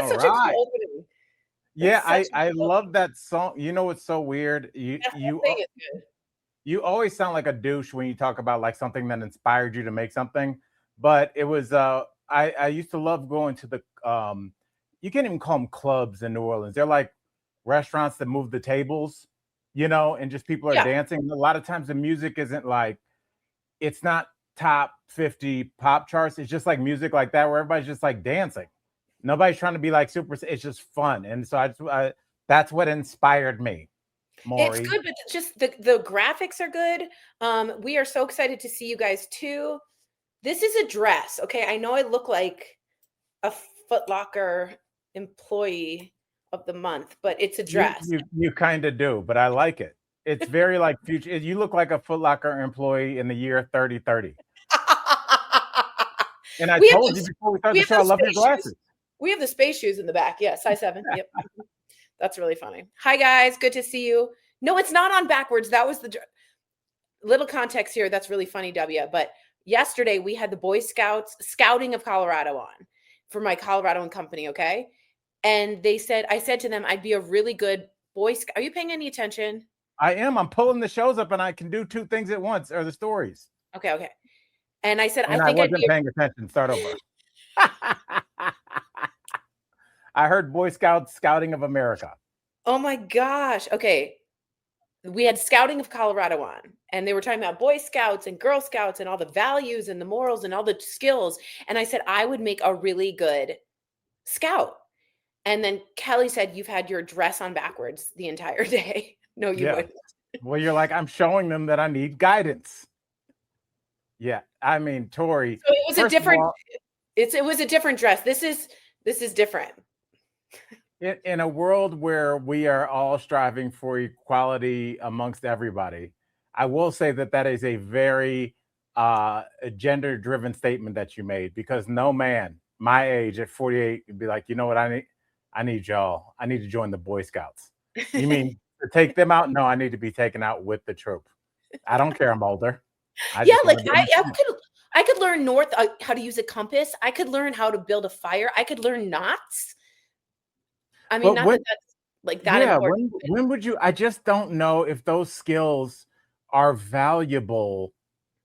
That's All such a right. cool opening. Yeah, That's such a I cool love that song. You know what's so weird? that whole thing is good. You always sound like a douche when you talk about like something that inspired you to make something. But it was I used to love going to the you can't even call them clubs in New Orleans. They're like restaurants that move the tables, and just people are Yeah. dancing. A lot of times the music isn't like it's not top 50 pop charts. It's just like music like that where everybody's just like dancing. Nobody's trying to be like super. It's just fun, and so that's what inspired me, It's Maury. good, but it's just the graphics are good. We are so excited to see you guys too. This is a dress. Okay. I know I look like a Foot Locker employee of the month, but it's a You dress. you you kind of do, but I like it. It's very like future. You look like a Foot Locker employee in the year 3030. And I we have told you those before we started we the have show, I those love your space shoes. glasses. We have the space shoes in the back. Yeah, size 7. Yep. That's really funny. Hi guys, good to see you. No, it's not on backwards. That was the little context here. That's really funny, W. But yesterday we had the Boy Scouts Scouting of Colorado on for my Coloradoan company, okay? And I said to them, I'd be a really good Boy Scout. Are you paying any attention? I am. I'm pulling the shows up, and I can do two things at once, or the stories. Okay, okay. And I said, I And I think I'd wasn't be paying attention. Start over. I heard Boy Scouts Scouting of America. oh my gosh. Okay. We had Scouting of Colorado on, and they were talking about Boy Scouts and Girl Scouts and all the values and the morals and all the skills. And I said, I would make a really good scout. And then Kelly said, you've had your dress on backwards the entire day. No, you Yeah. wouldn't. Well, you're like, I'm showing them that I need guidance. Yeah. I mean, Tori, So it was a first of different, all, it was a different dress. This is different. in a world where we are all striving for equality amongst everybody, I will say that that is a very gender driven statement that you made, because no man my age at 48 would be like, you know what, I need y'all. I need to join the Boy Scouts. You mean to take them out? No, I need to be taken out with the troop. I don't care. I'm older. I Yeah, just like want to do my thing. I could learn how to use a compass. I could learn how to build a fire. I could learn knots. I mean, But not that when that's like that Yeah, important. when would you I just don't know if those skills are valuable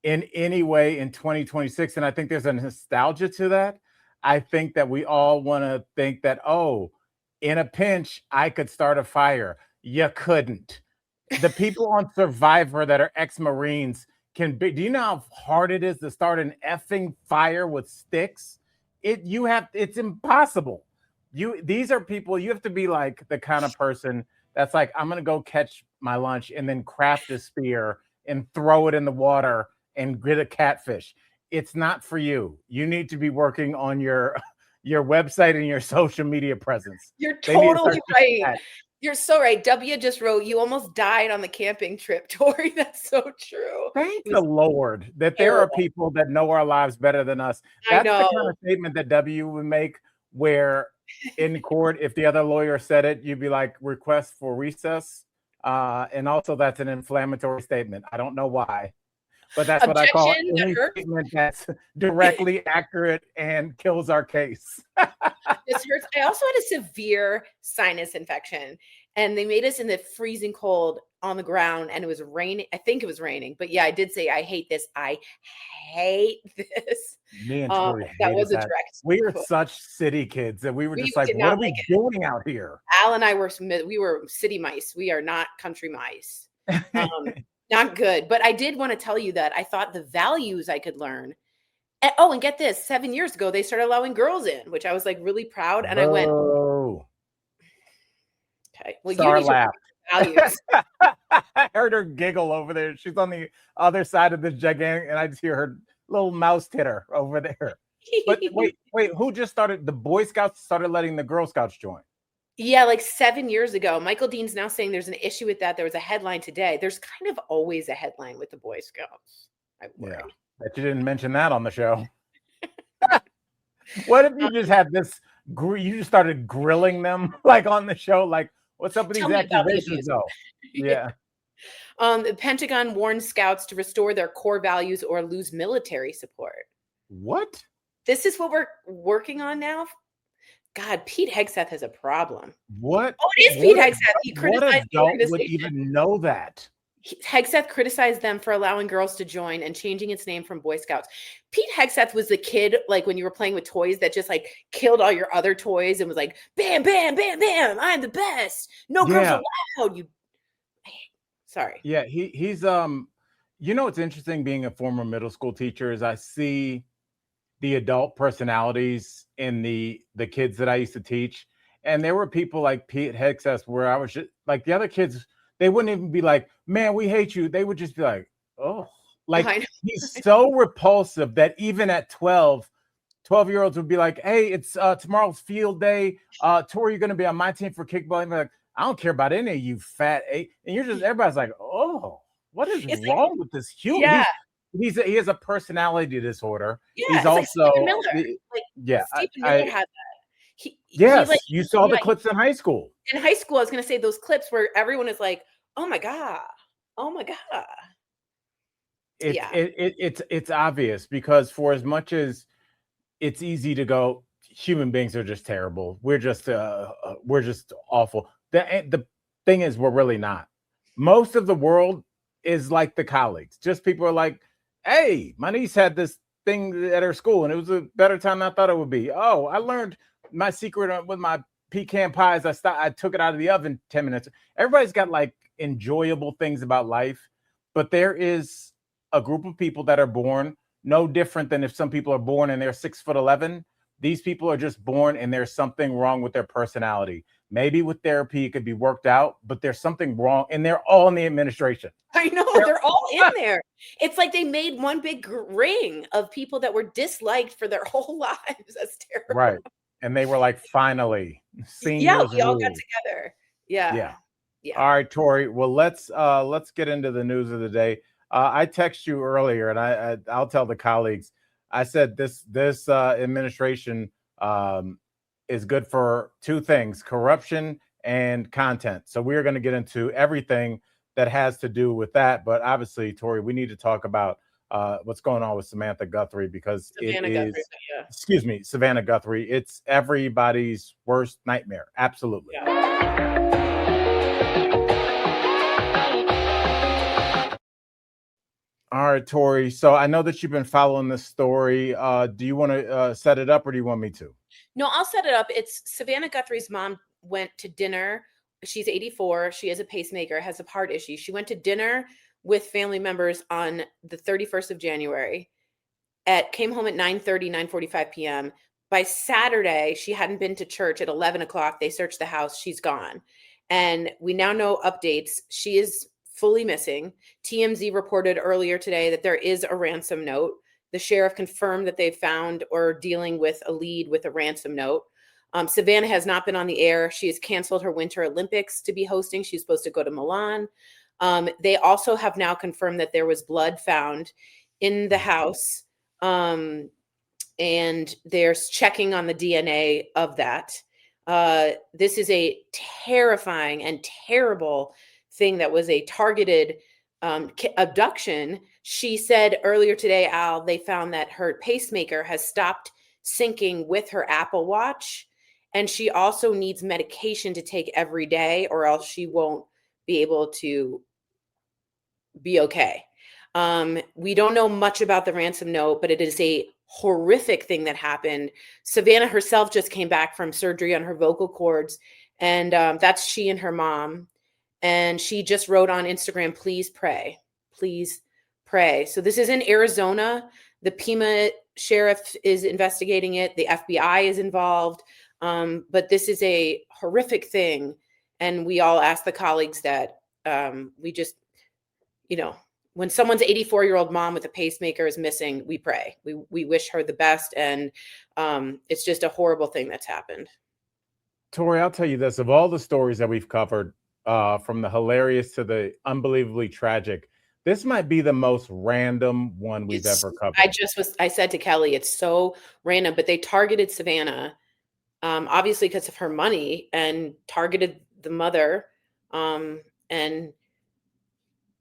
in any way in 2026, and I think there's a nostalgia to that. I think that we all want to think that, oh, in a pinch I could start a fire. You couldn't. The people on Survivor that are ex-Marines can be, do you know how hard it is to start an effing fire with sticks? It's impossible. These are people, you have to be like the kind of person that's like, I'm gonna go catch my lunch and then craft a spear and throw it in the water and get a catfish. It's not for you. You need to be working on your your website and your social media presence. You're They need to totally start teaching right. that. You're so right. W just wrote, "You almost died on the camping trip, Tori." That's so true. Thank It the was Lord that there are terrible. people that know our lives better than us. I That's the kind know. of statement that W would make, where in court, if the other lawyer said it, you'd be like, request for recess. And also, that's an inflammatory statement. I don't know why, but that's what I call Objection, that any hurts. statement that's directly accurate and kills our case. This hurts. I also had a severe sinus infection, and they made us in the freezing cold on the ground, and it was raining. I think it was raining, but yeah, I did say I hate this. I hate this. Me and Tori That hated was a that. direct We are quote. such city kids that we were We just like, did what not are we like it. doing out here? Al and I were city mice. We are not country mice. Um, not good. But I did want to tell you that I thought the values I could learn. And get this, 7 years ago, they started allowing girls in, which I was like really proud. And I went, Boo. okay, well, you Star need to laughed. values. I heard her giggle over there. She's on the other side of this gigantic, and I just hear her little mouse titter over there. But wait, who just started? The Boy Scouts started letting the Girl Scouts join. Yeah, like 7 years ago. Michael Dean's now saying there's an issue with that. There was a headline today. There's kind of always a headline with the Boy Scouts. I worry. Yeah, bet you didn't mention that on the show. What if you just had this? You just started grilling them like on the show, like, what's up with Tell these me about the accusations, abuse. though? Yeah. The Pentagon warns scouts to restore their core values or lose military support. What? This is what we're working on now. God, Pete Hegseth has a problem. What? Oh, it is Pete Hegseth. He What criticized the adult would organization. even know that? Hegseth criticized them for allowing girls to join and changing its name from Boy Scouts. Pete Hegseth was the kid, like when you were playing with toys, that just like killed all your other toys and was like, bam, bam, bam, bam, I'm the best. No girls allowed. You, sorry. Yeah, he's you know what's interesting being a former middle school teacher is I see the adult personalities in the kids that I used to teach. And there were people like Pete Hegseth where I was just like the other kids, they wouldn't even be like, man, we hate you. They would just be like, oh, like he's so repulsive that even at 12-year-olds would be like, hey, it's tomorrow's field day. Tori, you're going to be on my team for kickball. And like, I don't care about any of you fat eight. And you're just, everybody's like, oh, what is wrong with this human? Yeah. He has a personality disorder. Yeah, he's also like Stephen Miller. Stephen Miller had that. Yes, you saw the clips in high school. In high school, I was going to say those clips where everyone is like, "Oh my god, oh my god." It's obvious because for as much as it's easy to go, human beings are just terrible. We're just awful. The thing is, we're really not. Most of the world is like the colleagues. Just people are like, hey, my niece had this thing at her school and it was a better time than I thought it would be. Oh, I learned my secret with my pecan pies. I took it out of the oven 10 minutes. Everybody's got like enjoyable things about life, but there is a group of people that are born no different than if some people are born and they're 6'11". These people are just born and there's something wrong with their personality. Maybe with therapy it could be worked out, but there's something wrong, and they're all in the administration. I know, they're all in there. It's like they made one big ring of people that were disliked for their whole lives. That's terrible. Right. And they were like, finally, seniors. Yeah, we all got together. Yeah. All right, Tori. Well, let's get into the news of the day. I texted you earlier, and I'll tell the colleagues. I said this administration is good for two things: corruption and content. So we are going to get into everything that has to do with that. But obviously, Tori, we need to talk about what's going on with Samantha Guthrie because Savannah Guthrie. It's everybody's worst nightmare. Absolutely. Yeah. All right, Tori. So I know that you've been following this story. Do you want to set it up or do you want me to? No, I'll set it up. It's Savannah Guthrie's mom went to dinner. She's 84. She has a pacemaker, has a heart issue. She went to dinner with family members on the 31st of January. Came home at 9:45 p.m. By Saturday, she hadn't been to church at 11 o'clock. They searched the house. She's gone. And we now know updates. She is fully missing. TMZ reported earlier today that there is a ransom note. The sheriff confirmed that they found or dealing with a lead with a ransom note. Savannah has not been on the air. She has canceled her Winter Olympics to be hosting. She's supposed to go to Milan. They also have now confirmed that there was blood found in the house. And they're checking on the DNA of that. This is a terrifying and terrible thing that was a targeted abduction. She said earlier today, Al, they found that her pacemaker has stopped syncing with her Apple Watch. And she also needs medication to take every day or else she won't be able to be okay. We don't know much about the ransom note, but it is a horrific thing that happened. Savannah herself just came back from surgery on her vocal cords, and that's she and her mom. And she just wrote on Instagram, please pray, please pray. So this is in Arizona. The Pima sheriff is investigating it. The FBI is involved. But this is a horrific thing. And we all ask the colleagues that we just, when someone's 84-year-old mom with a pacemaker is missing, we pray. We wish her the best. And it's just a horrible thing that's happened. Tori, I'll tell you this. Of all the stories that we've covered, from the hilarious to the unbelievably tragic, this might be the most random one we've ever covered. I said to Kelly, it's so random, but they targeted Savannah, obviously because of her money, and targeted the mother. And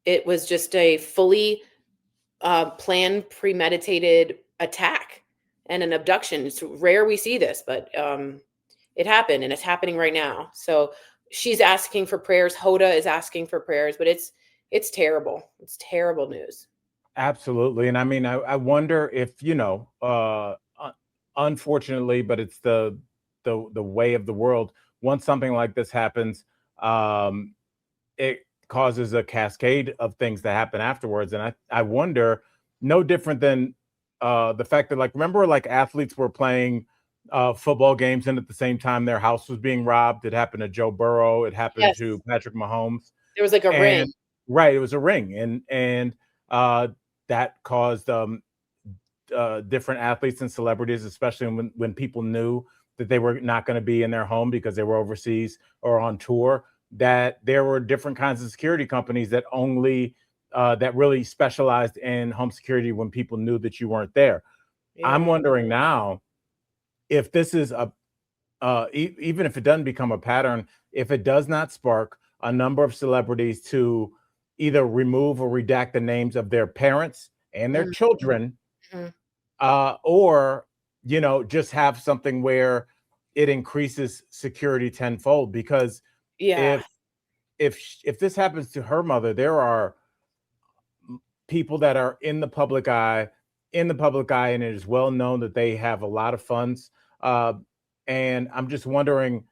it was just a fully planned, premeditated attack and an abduction. It's rare we see this, but It happened, and it's happening right now. So she's asking for prayers. Hoda is asking for prayers, but it's terrible. It's terrible news. Absolutely. And I mean, I wonder if, unfortunately, but it's the way of the world. Once something like this happens, um, it causes a cascade of things that happen afterwards. And I wonder, no different than the fact that, like, remember, like, athletes were playing football games, and at the same time their house was being robbed. It happened to Joe Burrow. It happened Yes, to Patrick Mahomes. there was like a ring. And right, it was a ring, and uh, that caused different athletes and celebrities, especially when people knew that they were not going to be in their home because they were overseas or on tour, that there were different kinds of security companies that only that really specialized in home security when people knew that you weren't there. I'm Yeah. wondering now if this is a even if it doesn't become a pattern, if it does not spark a number of celebrities to either remove or redact the names of their parents and their Mhm. children, Mhm. or just have something where it increases security tenfold. Because Yeah. if if this happens to her mother, there are people that are in the public eye, and it is well known that they have a lot of funds. Uh, and I'm just wondering,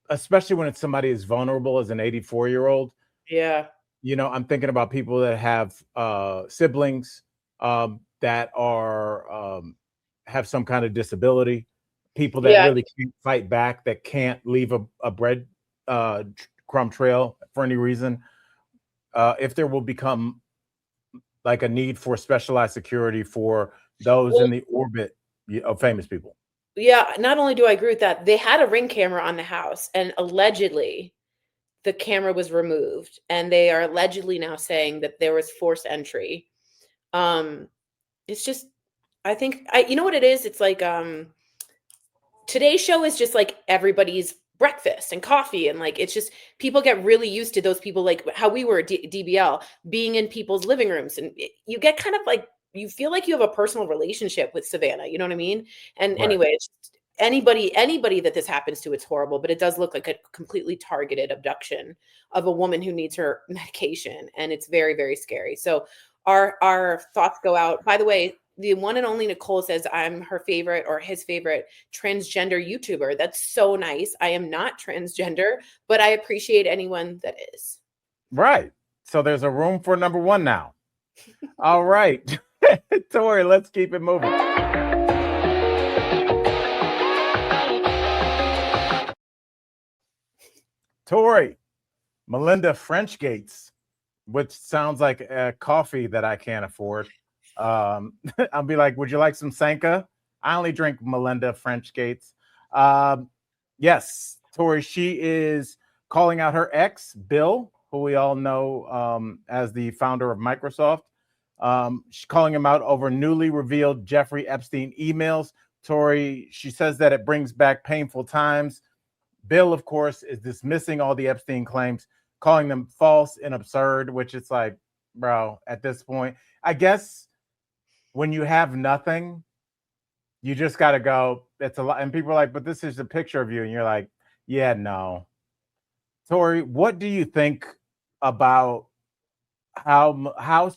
especially when it's somebody as vulnerable as an 84-year-old, Yeah. I'm thinking about people that have siblings that are have some kind of disability, people that Yeah. really can't fight back, that can't leave a bread crumb trail for any reason. If there will become like a need for specialized security for those Well, in the orbit of famous people. yeah, not only do I agree with that, they had a Ring camera on the house, and allegedly the camera was removed, and they are allegedly now saying that there was forced entry. Um, it's just I think you know what it is? It's like today's show is just like everybody's breakfast and coffee, and like it's just people get really used to those people, like how we were at DBL, being in people's living rooms, and you get kind of like you feel like you have a personal relationship with Savannah, you know what I mean? And Right. anyway, it's just anybody that this happens to, it's horrible, but it does look like a completely targeted abduction of a woman who needs her medication, and it's very, very scary. So our thoughts go out. By the way, the one and only Nicole says I'm her favorite or his favorite transgender YouTuber. That's so nice. I am not transgender, but I appreciate anyone that is. Right. So there's a room for number one now. All right. Tori, let's keep it moving. Tori, Melinda French Gates, which sounds like a coffee that I can't afford. I'll be like, would you like some Sanka? I only drink Melinda French Gates. Yes, Tori, she is calling out her ex, Bill, who we all know as the founder of Microsoft. She's calling him out over newly revealed Jeffrey Epstein emails. Tori, she says that it brings back painful times. Bill, of course, is dismissing all the Epstein claims, calling them false and absurd, which it's like, bro, at this point, I guess when you have nothing, you just got to go, it's a lot. And people are like, but this is a picture of you. And you're like, yeah, no. Tori, what do you think about how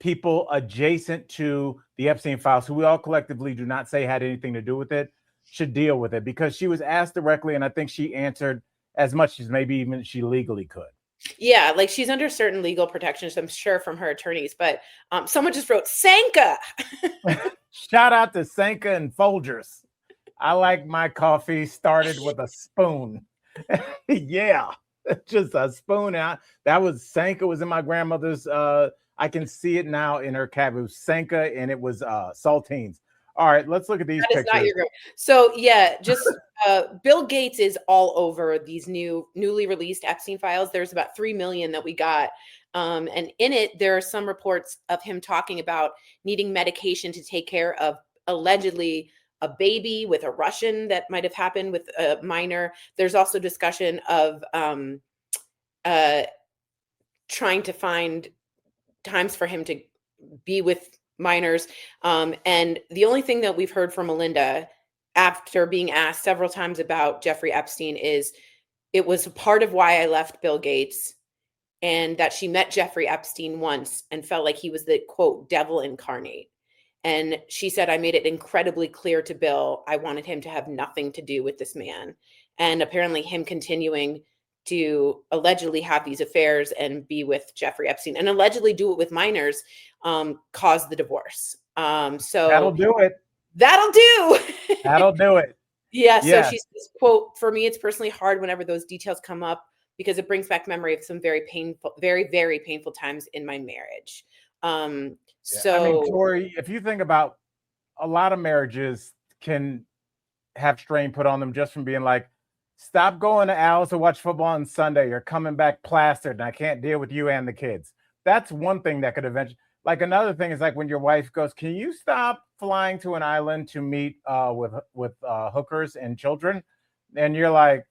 people adjacent to the Epstein files, who we all collectively do not say had anything to do with it, should deal with it? Because she was asked directly, and I think she answered as much as maybe even she legally could. Yeah, like she's under certain legal protections, I'm sure, from her attorneys. But someone just wrote Sanka. Shout out to Sanka and Folgers. I like my coffee started with a spoon. Yeah, just a spoon out. That was Sanka was in my grandmother's. I can see it now in her cabinet. It was Sanka, and it was saltines. All right, let's look at these That is not pictures. your girl. So yeah, just Bill Gates is all over these newly released Epstein files. There's about 3 million that we got. And in it, there are some reports of him talking about needing medication to take care of allegedly a baby with a Russian that might have happened with a minor. There's also discussion of uh, trying to find times for him to be with minors. And the only thing that we've heard from Melinda after being asked several times about Jeffrey Epstein, is it was part of why I left Bill Gates, and that she met Jeffrey Epstein once and felt like he was the, quote, devil incarnate. And she said, I made it incredibly clear to Bill, I wanted him to have nothing to do with this man. And apparently him continuing to allegedly have these affairs and be with Jeffrey Epstein and allegedly do it with minors caused the divorce. So that'll do it. That'll do. That'll do it. Yeah. So she says, quote, for me, it's personally hard whenever those details come up because it brings back memory of some very painful, very, very painful times in my marriage. So I mean, Tori, if you think about, a lot of marriages can have strain put on them just from being like, stop going to Al's to watch football on Sunday. You're coming back plastered and I can't deal with you and the kids. That's one thing that could eventually, like, another thing is like when your wife goes, can you stop flying to an island to meet with hookers and children? And you're like,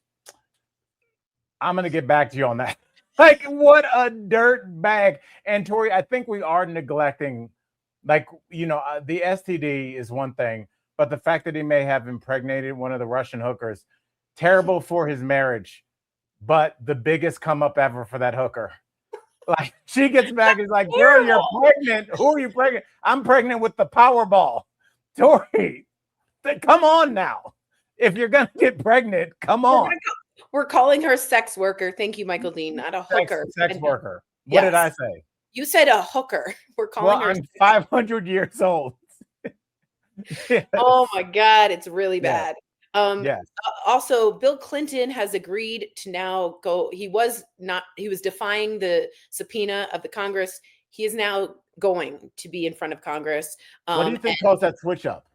I'm going to get back to you on that. Like, what a dirt bag. And Tori, I think we are neglecting, like, you know, the STD is one thing, but the fact that he may have impregnated one of the Russian hookers, terrible for his marriage, but the biggest come up ever for that hooker. Like, she gets back, is like, girl, you're pregnant. Who are you pregnant? I'm pregnant with the Powerball. Tori, come on now. If you're going to get pregnant, come on. We're calling her sex worker. Thank you, Michael Dean, not a hooker. Sex worker. What did I say? You said a hooker. We're calling her. I'm 500 years old. Yes. Oh my God, it's really bad. Yes. Also, Bill Clinton has agreed to now go. He was defying the subpoena of the Congress. He is now going to be in front of Congress. What do you think caused that switch up?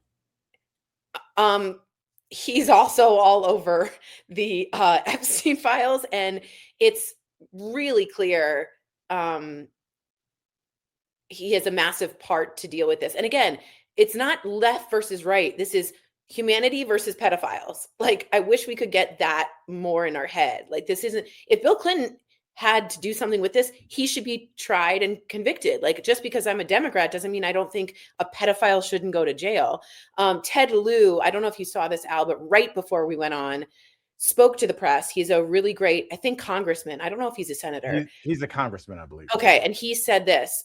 He's also all over the Epstein files, and it's really clear he has a massive part to deal with this. And again, it's not left versus right. This is humanity versus pedophiles. Like, I wish we could get that more in our head. Like, this isn't, if Bill Clinton had to do something with this, he should be tried and convicted. Like, just because I'm a Democrat doesn't mean I don't think a pedophile shouldn't go to jail. Ted Lieu, I don't know if you saw this, Al, but right before we went on, spoke to the press. He's a really great, I think, congressman. I don't know if he's a senator. He's a congressman, I believe. Okay. And he said this,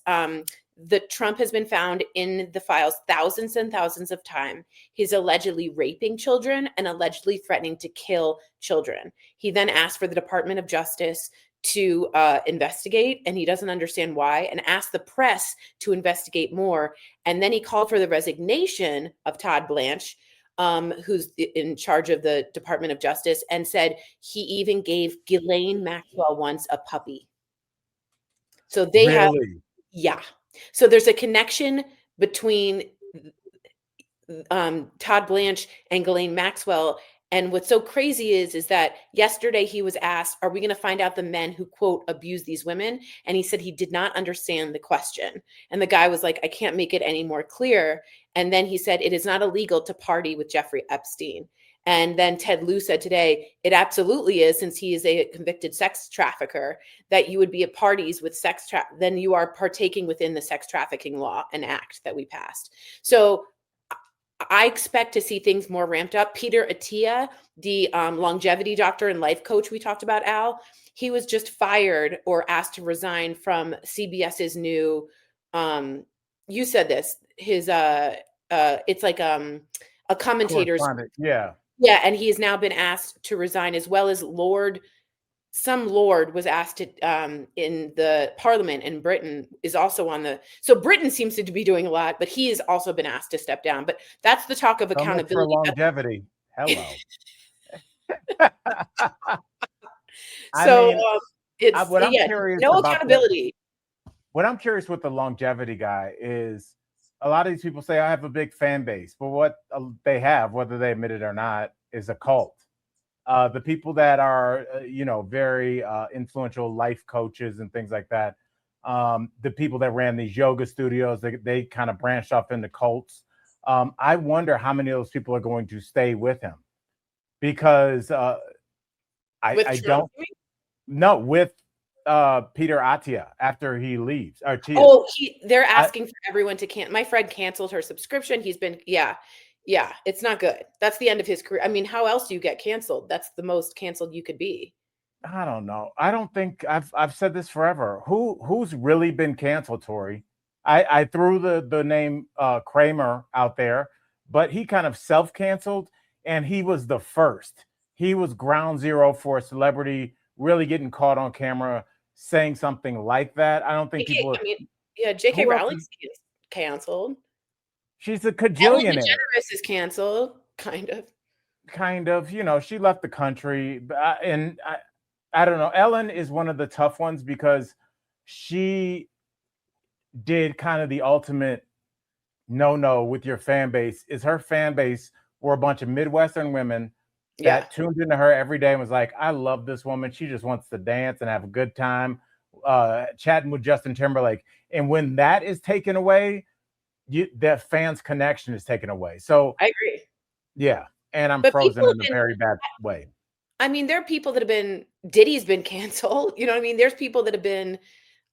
that Trump has been found in the files thousands and thousands of times. He's allegedly raping children and allegedly threatening to kill children. He then asked for the Department of Justice to investigate, and he doesn't understand why, and asked the press to investigate more. And then he called for the resignation of Todd Blanche, who's in charge of the Department of Justice, and said he even gave Ghislaine Maxwell once a puppy. So they have, yeah. So there's a connection between Todd Blanche and Ghislaine Maxwell. And what's so crazy is that yesterday he was asked, are we going to find out the men who, quote, abuse these women? And he said he did not understand the question. And the guy was like, I can't make it any more clear. And then he said, it is not illegal to party with Jeffrey Epstein. And then Ted Lieu said today, it absolutely is, since he is a convicted sex trafficker, that you would be at parties with then you are partaking within the sex trafficking law and act that we passed. So I expect to see things more ramped up. Peter Attia, the longevity doctor and life coach we talked about, Al, he was just fired or asked to resign from CBS's new, you said this, his, it's like a commentator's. Yeah. Yeah, and he has now been asked to resign, as well as some lord was asked to, in the parliament in Britain is also on the, so Britain seems to be doing a lot, but he has also been asked to step down. But that's the talk of accountability. For longevity. Hello. So it's no accountability. What I'm curious with the longevity guy is, a lot of these people say I have a big fan base, but what they have, whether they admit it or not, is a cult. The people that are, very influential life coaches and things like that, the people that ran these yoga studios, they kind of branched off into cults. I wonder how many of those people are going to stay with him, because I don't know with Peter Attia after he leaves. They're asking for everyone to cancel. My friend canceled her subscription. He's been, Yeah, it's not good. That's the end of his career. I mean, how else do you get canceled? That's the most canceled you could be. I don't know. I don't think I've said this forever. Who's really been canceled, Tori? I threw the name Kramer out there, but he kind of self-canceled, and he was the first. He was ground zero for a celebrity really getting caught on camera saying something like that. I don't think JK, people. I mean, yeah, J.K. Who else Rowling's is? canceled. She's a Ellen cajillionaire. DeGeneres is canceled, kind of. Kind of, she left the country, and I don't know. Ellen is one of the tough ones because she did kind of the ultimate no with your fan base. Is her fan base were a bunch of Midwestern women Yeah, that tuned into her every day and was like, I love this woman. She just wants to dance and have a good time, chatting with Justin Timberlake. And when that is taken away, that fans connection is taken away. So I agree. yeah, and I'm But frozen people in have a been, very bad way. I mean, there are people that have been, Diddy's been canceled. You know what I mean? There's people that have been,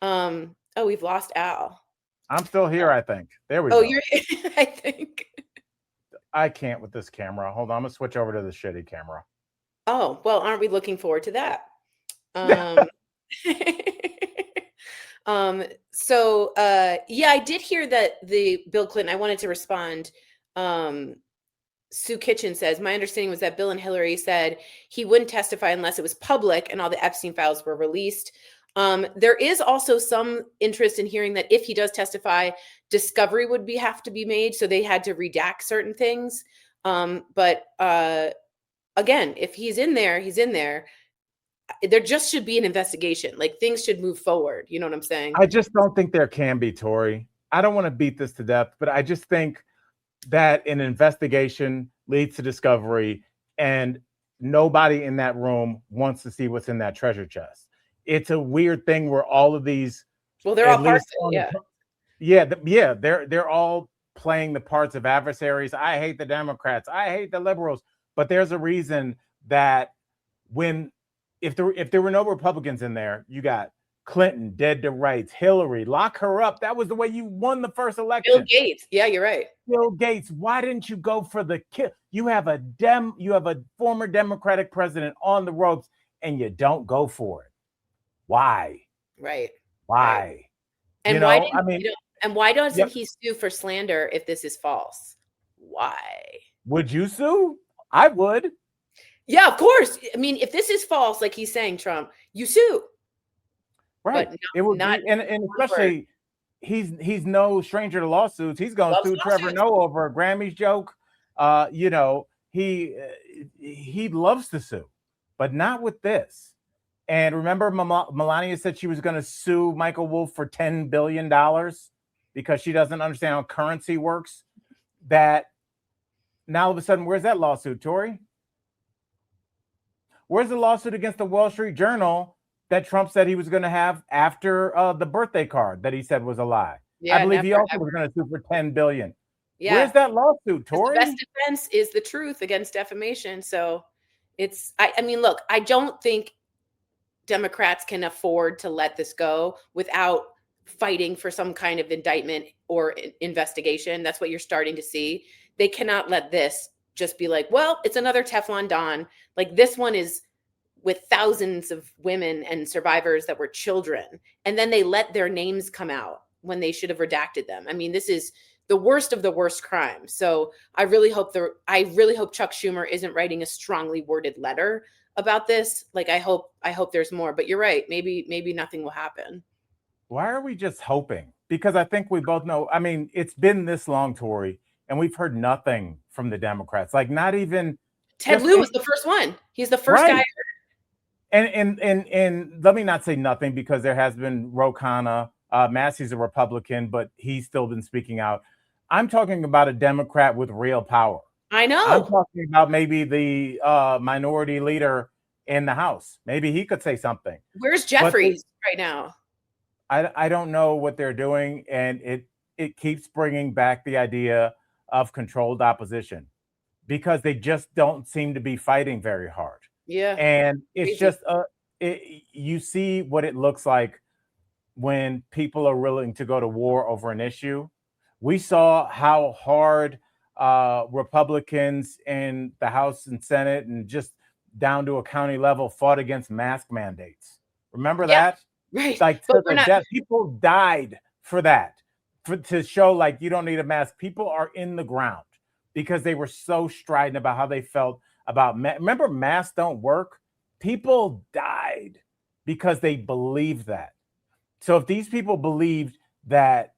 oh, we've lost Al. I'm still here, I think. There we Oh, go. you're, I think. I can't with this camera. Hold on, I'm gonna switch over to the shitty camera. Oh, well, aren't we looking forward to that? Um, yeah, I did hear that the Bill Clinton, I wanted to respond. Sue Kitchen says, my understanding was that Bill and Hillary said he wouldn't testify unless it was public and all the Epstein files were released. There is also some interest in hearing that if he does testify, discovery would have to be made. So they had to redact certain things. But again, if he's in there, he's in there. There just should be an investigation. Like things should move forward. You know what I'm saying? I just don't think there can be, Tori. I don't want to beat this to death, but I just think that an investigation leads to discovery, and nobody in that room wants to see what's in that treasure chest. It's a weird thing where all of these, well, they're all parts of it, yeah, they're all playing the parts of adversaries. I hate the Democrats. I hate the liberals. But there's a reason that if there were no Republicans in there, you got Clinton dead to rights, Hillary, lock her up. That was the way you won the first election. Bill Gates. Yeah, you're right. Bill Gates, why didn't you go for the kill? You have a former Democratic president on the ropes and you don't go for it. Why? Right. Why? Right. And why doesn't Yep. he sue for slander if this is false? Why? Would you sue? I would. Yeah, of course. I mean, if this is false, like he's saying, Trump, you sue. Right. But it would not be, and especially he's no stranger to lawsuits. He's going to sue Trevor Noah over a Grammys joke. He loves to sue, but not with this. And remember, Melania said she was going to sue Michael Wolff for $10 billion because she doesn't understand how currency works. That now all of a sudden, where's that lawsuit, Tori? Where's the lawsuit against the Wall Street Journal that Trump said he was going to have after the birthday card that he said was a lie? Yeah, I believe he also was going to sue for $10 billion. Yeah. Where's that lawsuit, Tori? The best defense is the truth against defamation. So I mean, look, I don't think Democrats can afford to let this go without fighting for some kind of indictment or investigation. That's what you're starting to see. They cannot let this just be like, well, it's another Teflon Don. Like this one is with thousands of women and survivors that were children. And then they let their names come out when they should have redacted them. I mean, this is the worst of the worst crime. So I really hope Chuck Schumer isn't writing a strongly worded letter about this. Like I hope there's more, but you're right. Maybe nothing will happen. Why are we just hoping? Because I think we both know, I mean, it's been this long, Tori, and we've heard nothing from the Democrats. Like not even Ted Lieu was the first one. He's the first guy. And let me not say nothing because there has been Ro Khanna. Massey's a Republican, but he's still been speaking out. I'm talking about a Democrat with real power. I know. I'm talking about maybe the minority leader in the House. Maybe he could say something. Where's Jeffries right now? I don't know what they're doing, and it keeps bringing back the idea of controlled opposition because they just don't seem to be fighting very hard. Yeah. And it's just you see what it looks like when people are willing to go to war over an issue. We saw how hard Republicans in the House and Senate and just down to a county level fought against mask mandates. Remember that? Right. Like But we're not, death. People died for that, to show like you don't need a mask. People are in the ground because they were so strident about how they felt about remember, masks don't work. People died because they believed that. So if these people believed that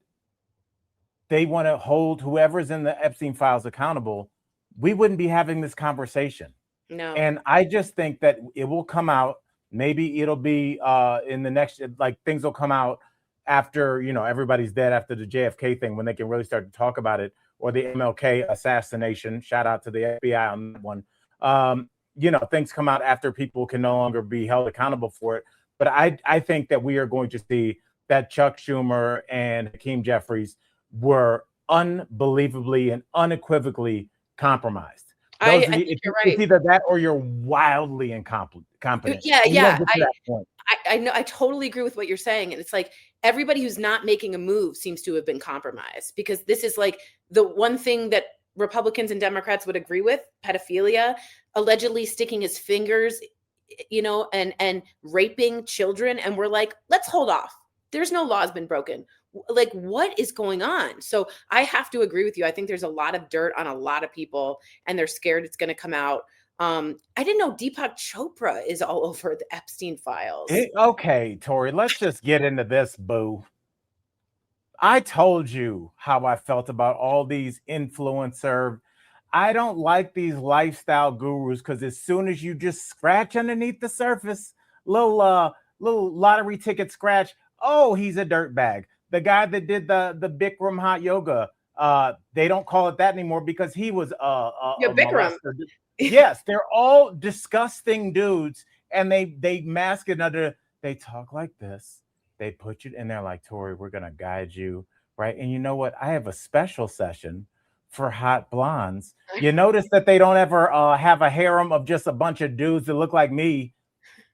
they want to hold whoever's in the Epstein files accountable, we wouldn't be having this conversation. no. And I just think that it will come out. Maybe it'll be in the next, like things will come out after, everybody's dead, after the JFK thing, when they can really start to talk about it, or the MLK assassination. Shout out to the FBI on that one. Things come out after people can no longer be held accountable for it. But I think that we are going to see that Chuck Schumer and Hakeem Jeffries were unbelievably and unequivocally compromised. I think you're right. It's either that or you're wildly incompetent. Yeah. I know. I totally agree with what you're saying. And it's like everybody who's not making a move seems to have been compromised, because this is like the one thing that Republicans and Democrats would agree with: pedophilia, allegedly sticking his fingers, and raping children. And we're like, let's hold off. There's no laws been broken. Like, what is going on? So I have to agree with you. I think there's a lot of dirt on a lot of people, and they're scared it's going to come out. I didn't know Deepak Chopra is all over the Epstein files. Okay, Tori, let's just get into this, boo. I told you how I felt about all these influencer. I don't like these lifestyle gurus, because as soon as you just scratch underneath the surface, little lottery ticket scratch, oh, he's a dirtbag. The guy that did the Bikram hot yoga, they don't call it that anymore because he was a Bikram. Yes, they're all disgusting dudes, and they mask it under. They talk like this. They put you in there like, Tori, we're gonna guide you, right? And you know what? I have a special session for hot blondes. You notice that they don't ever have a harem of just a bunch of dudes that look like me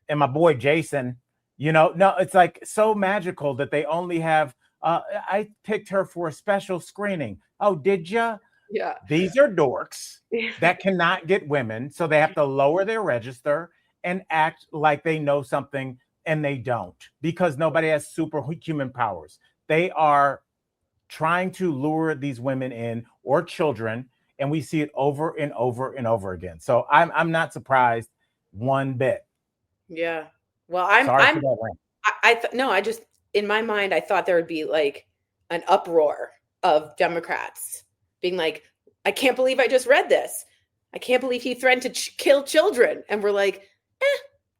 and my boy Jason. No, it's like so magical that they only have. I picked her for a special screening. Oh, did ya? Yeah. These are dorks that cannot get women, so they have to lower their register and act like they know something, and they don't, because nobody has superhuman powers. They are trying to lure these women in, or children, and we see it over and over and over again. So I'm not surprised one bit. Yeah. Well, in my mind, I thought there would be like an uproar of Democrats being like, I can't believe I just read this. I can't believe he threatened to kill children. And we're like,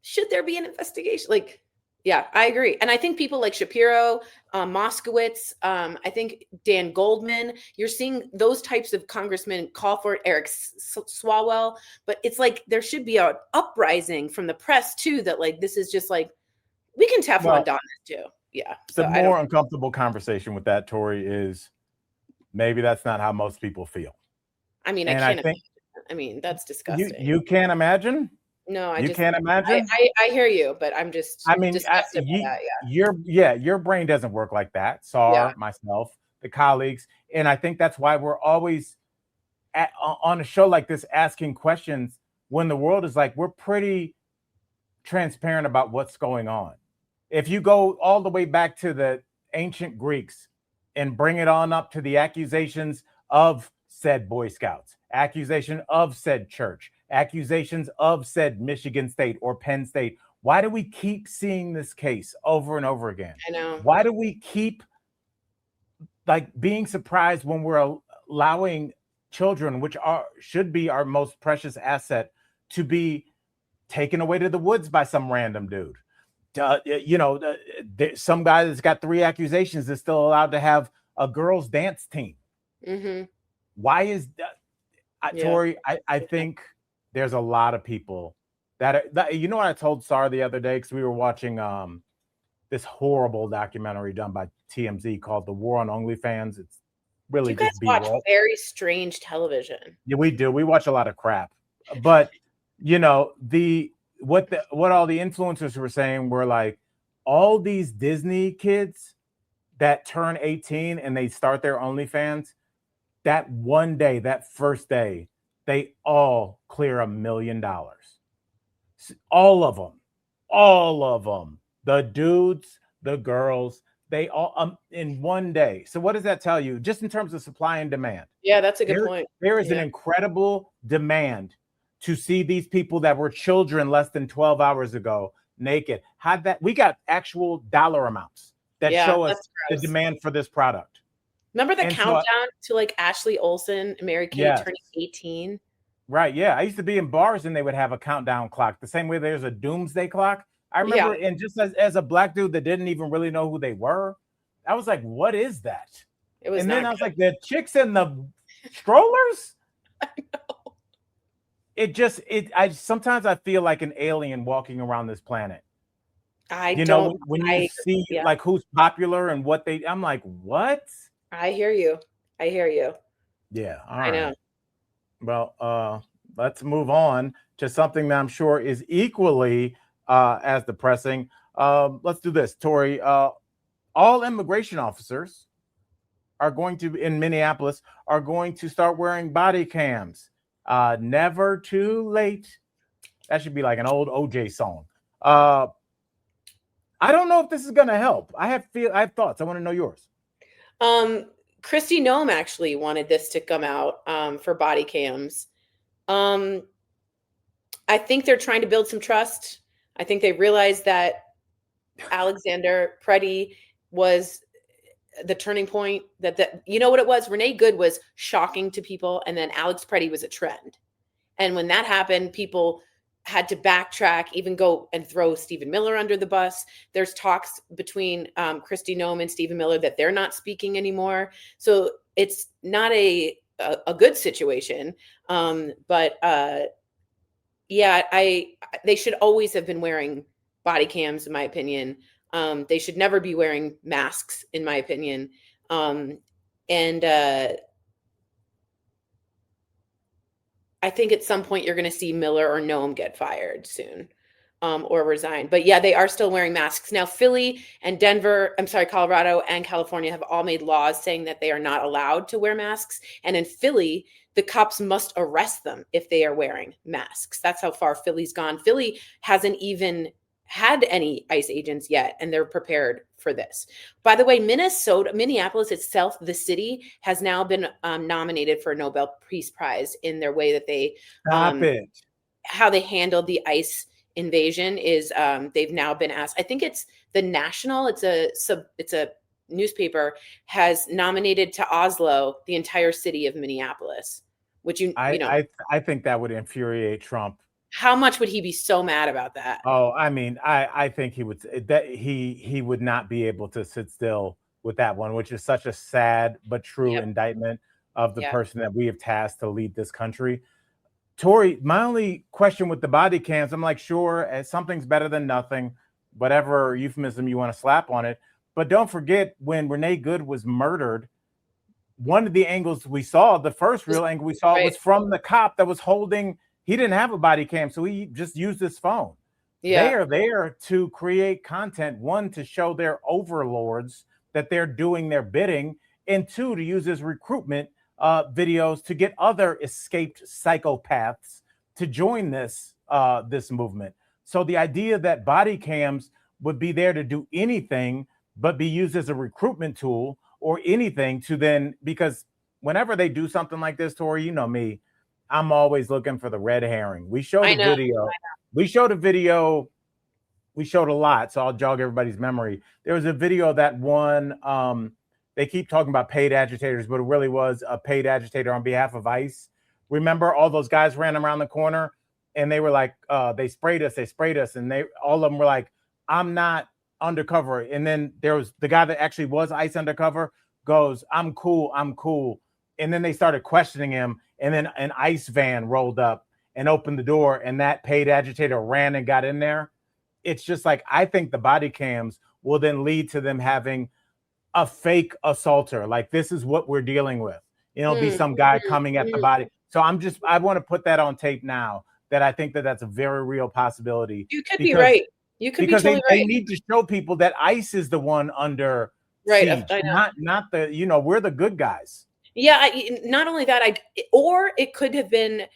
should there be an investigation? Like, yeah, I agree. And I think people like Shapiro, Moskowitz, I think Dan Goldman, you're seeing those types of congressmen call for it, Eric Swalwell. But it's like there should be an uprising from the press too, that like this is just like, we can Teflon Don this too. Yeah. The more uncomfortable conversation with that, Tori, is maybe that's not how most people feel. I mean, I mean, that's disgusting. You can't imagine? No, can't imagine. I hear you, but I'm just. I mean, disgusted by that, your brain doesn't work like that. Myself, the colleagues, and I think that's why we're always on a show like this asking questions when the world is like, we're pretty transparent about what's going on. If you go all the way back to the ancient Greeks and bring it on up to the accusations of said Boy Scouts, accusation of said church, accusations of said Michigan State or Penn State, why do we keep seeing this case over and over again? I know. Why do we keep like being surprised when we're allowing children, which should be our most precious asset, to be taken away to the woods by some random dude? Some guy that's got 3 accusations is still allowed to have a girls' dance team. Mm-hmm. Why is that? Tori, I think there's a lot of people that what I told Sarah the other day, because we were watching this horrible documentary done by TMZ called The War on OnlyFans. It's really just you guys watch very strange television. Yeah, we do. We watch a lot of crap. But what all the influencers were saying were like, all these Disney kids that turn 18 and they start their OnlyFans, that one day, that first day, they all clear $1 million. All of them, the dudes, the girls, they all in one day. So what does that tell you? Just in terms of supply and demand. Yeah, that's a good point. There is an incredible demand to see these people that were children less than 12 hours ago naked. We got actual dollar amounts that show us the demand for this product. Remember the countdown to like Ashley Olsen and Mary Kay turning 18? Right. Yeah. I used to be in bars and they would have a countdown clock the same way there's a doomsday clock. I remember, and just as a black dude that didn't even really know who they were, I was like, what is that? And then I was like, the chicks in the strollers? I know. Sometimes I feel like an alien walking around this planet. When you see like who's popular and what I'm like, what? I hear you. Yeah. All right. I know. Well, let's move on to something that I'm sure is equally as depressing. Let's do this, Tori. All immigration officers in Minneapolis are going to start wearing body cams. Never too late. That should be like an old OJ song. I don't know if this is going to help. I have thoughts. I want to know yours. Kristi Noem actually wanted this to come out for body cams. I think they're trying to build some trust. I think they realized that Alexander Preddy was the turning point. That you know what it was? Renee Good was shocking to people, and then Alex Preddy was a trend. And when that happened, people had to backtrack, even go and throw Stephen Miller under the bus. There's talks between Kristi Noem and Stephen Miller that they're not speaking anymore. So it's not a good situation. But they should always have been wearing body cams, in my opinion. They should never be wearing masks, in my opinion. I think at some point you're going to see Miller or Noem get fired soon or resign. But yeah, they are still wearing masks. Now, Colorado and California have all made laws saying that they are not allowed to wear masks. And in Philly, the cops must arrest them if they are wearing masks. That's how far Philly's gone. Philly hasn't even had any ICE agents yet, and they're prepared for this. By the way, Minneapolis itself, the city, has now been nominated for a Nobel Peace Prize in their way that they how they handled the ICE invasion is they've now been asked. I think it's the National. It's a newspaper has nominated to Oslo the entire city of Minneapolis, which I think that would infuriate Trump. How much would he be so mad about that? Oh, I mean, I think he would not be able to sit still with that one, which is such a sad but true indictment of the person that we have tasked to lead this country. Tori, my only question with the body cams, I'm like, sure, something's better than nothing, whatever euphemism you want to slap on it. But don't forget, when Renee Good was murdered, one of the angles we saw, the first real angle we saw was from the cop that was holding. He didn't have a body cam, so he just used his phone. Yeah. They are there to create content, one, to show their overlords that they're doing their bidding, and two, to use as recruitment videos to get other escaped psychopaths to join this movement. So the idea that body cams would be there to do anything but be used as a recruitment tool or anything to then, because whenever they do something like this, Tori, you know me, I'm always looking for the red herring. We showed a video. We showed a lot, so I'll jog everybody's memory. There was a video that one, they keep talking about paid agitators, but it really was a paid agitator on behalf of ICE. Remember, all those guys ran around the corner and they were like, they sprayed us, and all of them were like, I'm not undercover. And then there was the guy that actually was ICE undercover goes, I'm cool. And then they started questioning him. And then an ICE van rolled up and opened the door, and that paid agitator ran and got in there. It's just like, I think the body cams will then lead to them having a fake assaulter. Like, this is what we're dealing with. It'll be some guy coming at the body. So I want to put that on tape now, that I think that that's a very real possibility. You could be right. You could be totally right. They need to show people that ICE is the one under siege, not the, we're the good guys. Yeah, not only that, or it could have been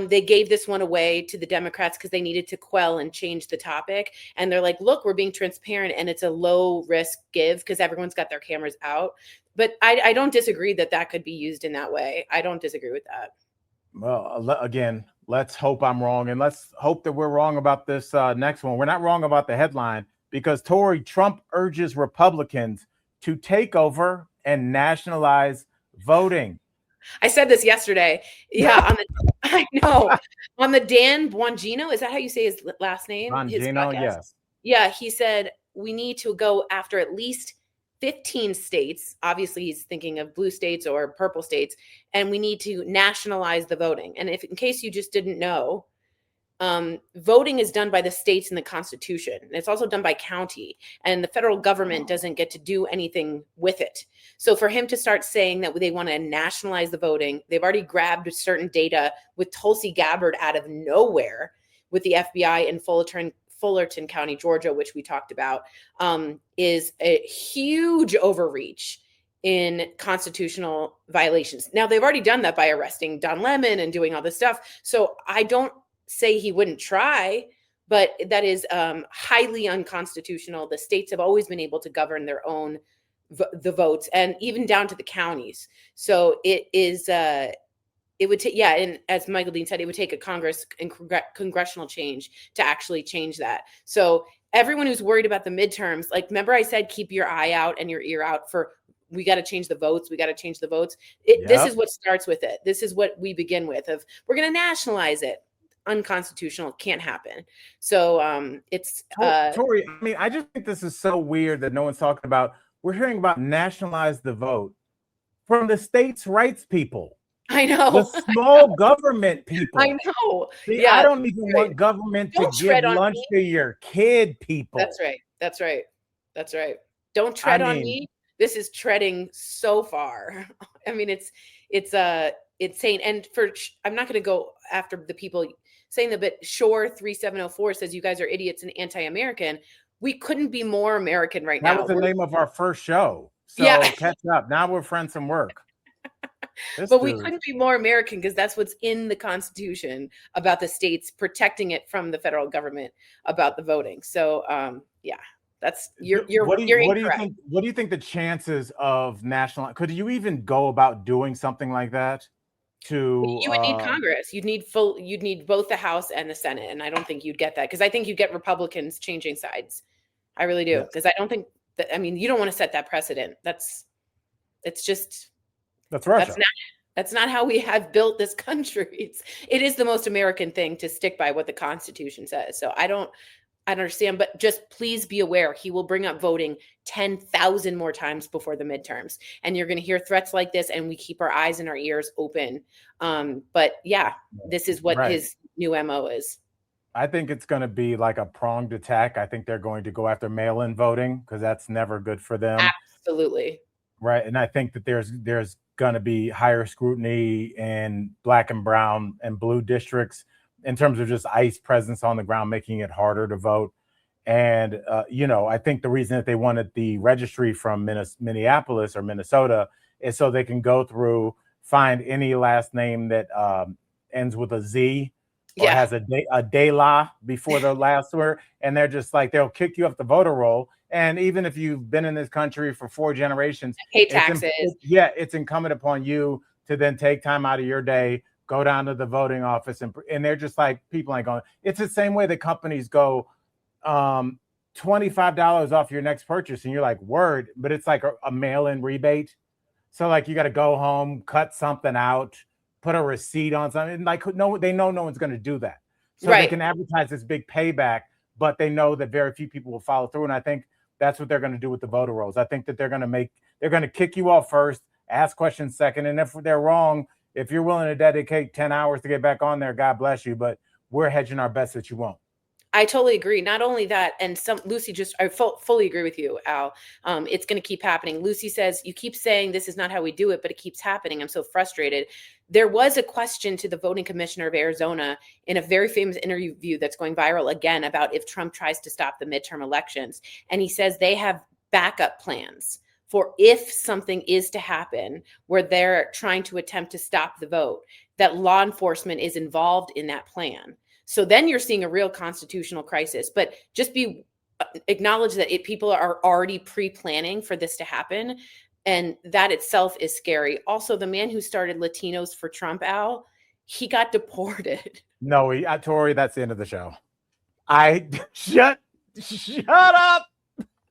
they gave this one away to the Democrats because they needed to quell and change the topic. And they're like, look, we're being transparent and it's a low risk give because everyone's got their cameras out. But I don't disagree that could be used in that way. I don't disagree with that. Well, again, let's hope I'm wrong, and let's hope that we're wrong about this next one. We're not wrong about the headline because Trump urges Republicans to take over and nationalize voting. I said this yesterday. Yeah, I know. On the Dan Bongino, is that how you say his last name? His Bongino, podcast? yes. Yeah, he said we need to go after at least 15 states. Obviously, he's thinking of blue states or purple states, and we need to nationalize the voting. And if, in case you just didn't know, voting is done by the states in the Constitution. And it's also done by county, and the federal government doesn't get to do anything with it. So for him to start saying that they want to nationalize the voting, they've already grabbed certain data with Tulsi Gabbard out of nowhere with the FBI in Fullerton County, Georgia, which we talked about, is a huge overreach in constitutional violations. Now, they've already done that by arresting Don Lemon and doing all this stuff. So I don't say he wouldn't try, but that is highly unconstitutional. The states have always been able to govern their own the votes, and even down to the counties. So it is it would take, yeah, and as Michael Dean said, it would take a Congress and congressional change to actually change that. So everyone who's worried about the midterms, like, remember I said, keep your eye out and your ear out for, we got to change the votes. We got to change the votes. This is what starts with it. This is what we begin with, of we're going to nationalize it. Unconstitutional, can't happen. So it's Tori, I mean, I just think this is so weird that no one's talking about. We're hearing about nationalize the vote from the states' rights people. I know. The small government people. I know. See, yeah, I don't even want government to give lunch to your kid people. That's right. That's right. That's right. Don't tread on me. This is treading so far. I mean, it's insane. And I'm not going to go after the people saying that, but Shore 3704 says you guys are idiots and anti-American. We couldn't be more American right now. That was the name of our first show. So yeah, catch up. Now we're friends from work. We couldn't be more American because that's what's in the Constitution about the states protecting it from the federal government about the voting. So yeah, that's what do you think the chances of national? Could you even go about doing something like that? You would need Congress. You'd need both the House and the Senate, and I don't think you'd get that, because I think you'd get Republicans changing sides. I really do, because I don't think that. I mean, you don't want to set that precedent. That's Russia. That's not how we have built this country. It is the most American thing to stick by what the Constitution says. So I don't understand, but just please be aware, he will bring up voting 10,000 more times before the midterms. And you're going to hear threats like this, and we keep our eyes and our ears open. But yeah, this is what his new MO is. I think it's going to be like a pronged attack. I think they're going to go after mail-in voting because that's never good for them. Absolutely. Right. And I think that there's going to be higher scrutiny in black and brown and blue districts in terms of just ICE presence on the ground, making it harder to vote. And, I think the reason that they wanted the registry from Minneapolis or Minnesota is so they can go through, find any last name that ends with a Z or has a de la before the last word. And they're just like, they'll kick you off the voter roll. And even if you've been in this country for 4 generations, pay taxes. It's incumbent upon you to then take time out of your day, go down to the voting office, and they're just like, people ain't going. It's the same way that companies go $25 off your next purchase, and you're like, word, but it's like a mail-in rebate. So like you got to go home, cut something out, put a receipt on something. Like they know no one's going to do that, so they can advertise this big payback, but they know that very few people will follow through. And I think that's what they're going to do with the voter rolls. I think that they're going to kick you off first, ask questions second, and if they're wrong, if you're willing to dedicate 10 hours to get back on there, God bless you. But we're hedging our bets that you won't. I totally agree. Not only that, and Lucy I fully agree with you, Al. It's going to keep happening. Lucy says, you keep saying this is not how we do it, but it keeps happening. I'm so frustrated. There was a question to the voting commissioner of Arizona in a very famous interview that's going viral again about if Trump tries to stop the midterm elections. And he says they have backup plans for if something is to happen where they're trying to attempt to stop the vote, that law enforcement is involved in that plan. So then you're seeing a real constitutional crisis. But just acknowledge that people are already pre-planning for this to happen. And that itself is scary. Also, the man who started Latinos for Trump, Al, he got deported. No, Tori, that's the end of the show. Shut up.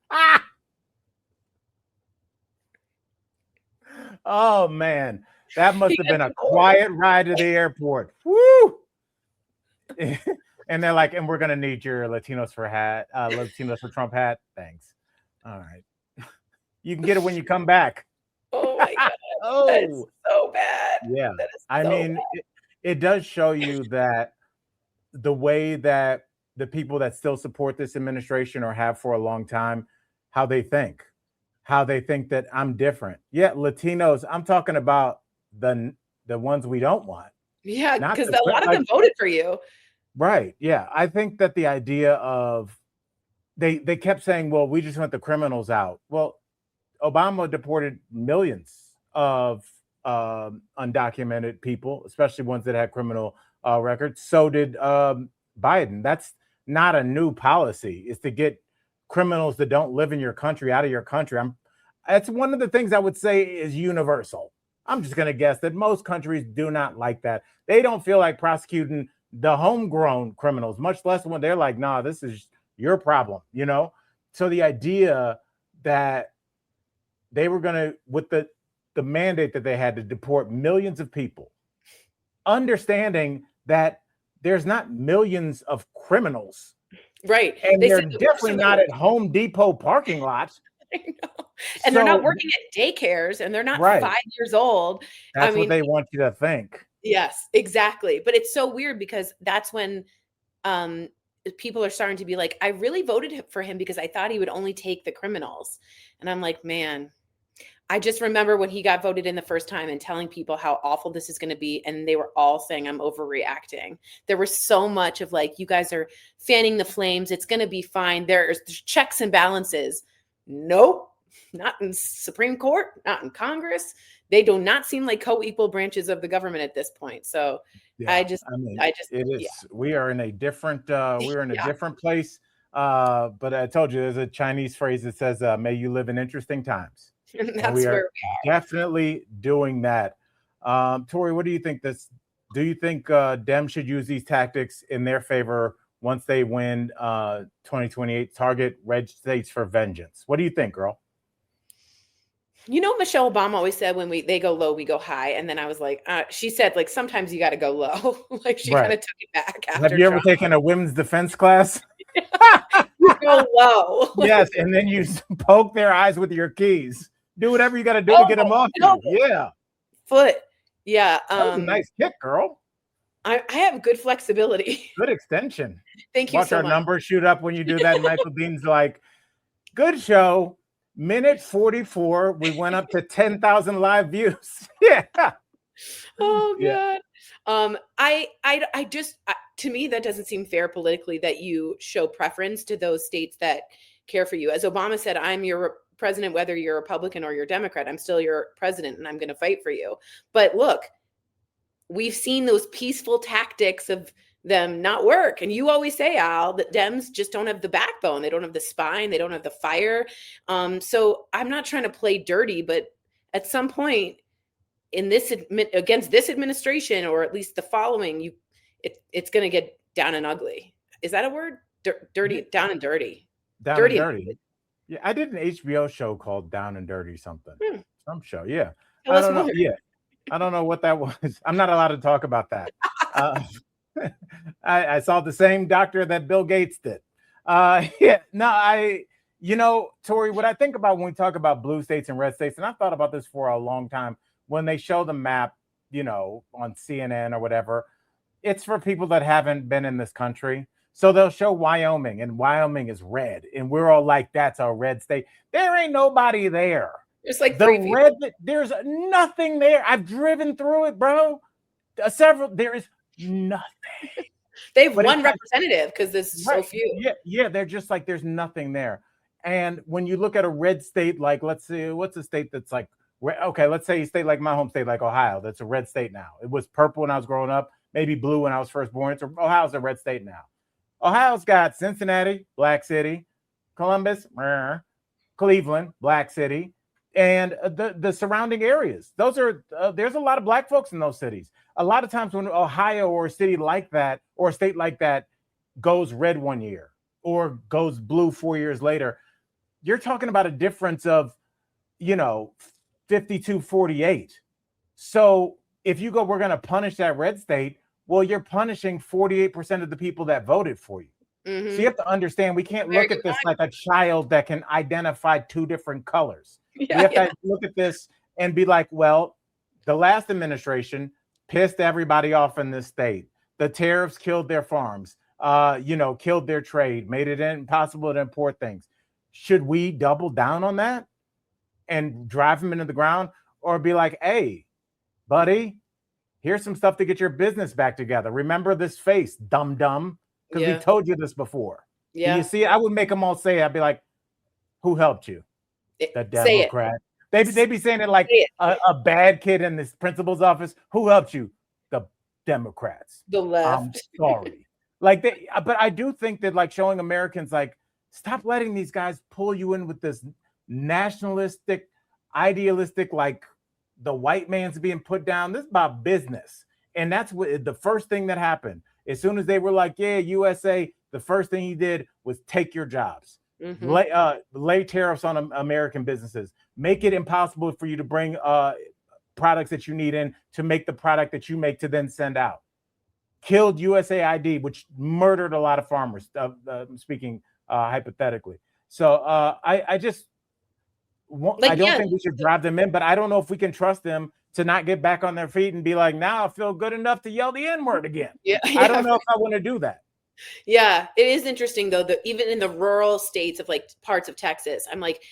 Ah! Oh man, that must have been a quiet ride to the airport. Woo! And they're like, and we're gonna need your Latinos for Trump hat. Thanks. All right. You can get it when you come back. Oh my God. Oh, that's so bad. Yeah. I mean, it does show you that the way that the people that still support this administration or have for a long time, how they think that I'm different. Yeah, Latinos, I'm talking about the ones we don't want. Yeah, because a lot of them voted for you. Right. Yeah. I think that the idea of they kept saying, well, we just want the criminals out. Well, Obama deported millions of undocumented people, especially ones that had criminal records. So did Biden. That's not a new policy. It's to get criminals that don't live in your country out of your country. That's one of the things I would say is universal. I'm just going to guess that most countries do not like that. They don't feel like prosecuting the homegrown criminals, much less when they're like, nah, this is your problem, you know? So the idea that they were going to, with the mandate that they had to deport millions of people, understanding that there's not millions of criminals. Right. And they're definitely not at Home Depot parking lots. I know. And they're not working at daycares and they're not 5 years old. That's what they want you to think. Yes, exactly. But it's so weird because that's when people are starting to be like, I really voted for him because I thought he would only take the criminals. And I'm like, man, I just remember when he got voted in the first time and telling people how awful this is going to be. And they were all saying, I'm overreacting. There was so much of like, you guys are fanning the flames. It's going to be fine. There's checks and balances. Nope. Not in Supreme Court, not in Congress. They do not seem like co-equal branches of the government at this point. So we are in a different, different place. But I told you, there's a Chinese phrase that says, may you live in interesting times. And we are definitely doing that. Tori, what do you think do you think Dems should use these tactics in their favor once they win 2028, target red states for vengeance? What do you think, girl? You know, Michelle Obama always said when they go low, we go high. And then I was like, she said, like, sometimes you got to go low. Like she kind of took it back. Have you ever taken a women's defense class? You go low. Yes. And then you poke their eyes with your keys. Do whatever you got to do to get them off you. Yeah. Foot. Yeah. That was a nice kick, girl. I have good flexibility. Good extension. Thank you Watch so our much. numbers shoot up when you do that. Michael Dean's like, good show. Minute 44, we went up to 10,000 live views. Yeah. Oh God. I just to me that doesn't seem fair politically that you show preference to those states that care for you. As Obama said, I'm your president whether you're Republican or you're Democrat. I'm still your president and I'm going to fight for you. But look, we've seen those peaceful tactics of them not work. And you always say, Al, that Dems just don't have the backbone. They don't have the spine. They don't have the fire. So I'm not trying to play dirty, but at some point in this against this administration, or at least the following, it's going to get down and ugly. Is that a word? Dirty, down and dirty. Down dirty and dirty. Yeah, I did an HBO show called Down and Dirty something. Some show. Yeah. Tell us more. Yeah. I don't know what that was. I'm not allowed to talk about that. I saw the same doctor that Bill Gates did. Tori, what I think about when we talk about blue states and red states, and I've thought about this for a long time, when they show the map, on CNN or whatever, it's for people that haven't been in this country. So they'll show Wyoming, and Wyoming is red, and we're all like, that's a red state. There ain't nobody there. It's like there's nothing there. I've driven through it, bro. There is nothing. They have one representative because there's so few. Yeah, they're just like, there's nothing there. And when you look at a red state, like, let's see, what's a state that's like, okay, let's say a state like my home state, like Ohio, that's a red state now. It was purple when I was growing up, maybe blue when I was first born. Ohio's a red state now. Ohio's got Cincinnati, black city, Columbus, Cleveland, black city, and the surrounding areas. Those are there's a lot of black folks in those cities. A lot of times when Ohio or a city like that or a state like that goes red one year or goes blue 4 years later, you're talking about a difference of, 52-48. So if you go, we're going to punish that red state, well, you're punishing 48% of the people that voted for you. Mm-hmm. So you have to understand, we can't look at this like a child that can identify two different colors. We have to look at this and be like, well, the last administration pissed everybody off in this state. The tariffs killed their farms, killed their trade, made it impossible to import things. Should we double down on that and drive them into the ground, or be like, hey, buddy, here's some stuff to get your business back together. Remember this face, dumb, because we told you this before. Yeah. You see, I would make them all say it. I'd be like, who helped you? The Democrat. They'd be saying it like a bad kid in this principal's office. Who helped you? The Democrats. The left. I'm sorry. But I do think that, like, showing Americans, like, stop letting these guys pull you in with this nationalistic, idealistic, like the white man's being put down. This is about business. And that's what the first thing that happened. As soon as they were like, yeah, USA, the first thing he did was take your jobs, lay tariffs on American businesses, make it impossible for you to bring products that you need in to make the product that you make to then send out. Killed USAID, which murdered a lot of farmers, speaking hypothetically. So I don't think we should drive them in, but I don't know if we can trust them to not get back on their feet and be like, now I feel good enough to yell the N-word again. I don't know if I want to do that. Yeah, it is interesting though, that even in the rural states of like parts of Texas, I'm like,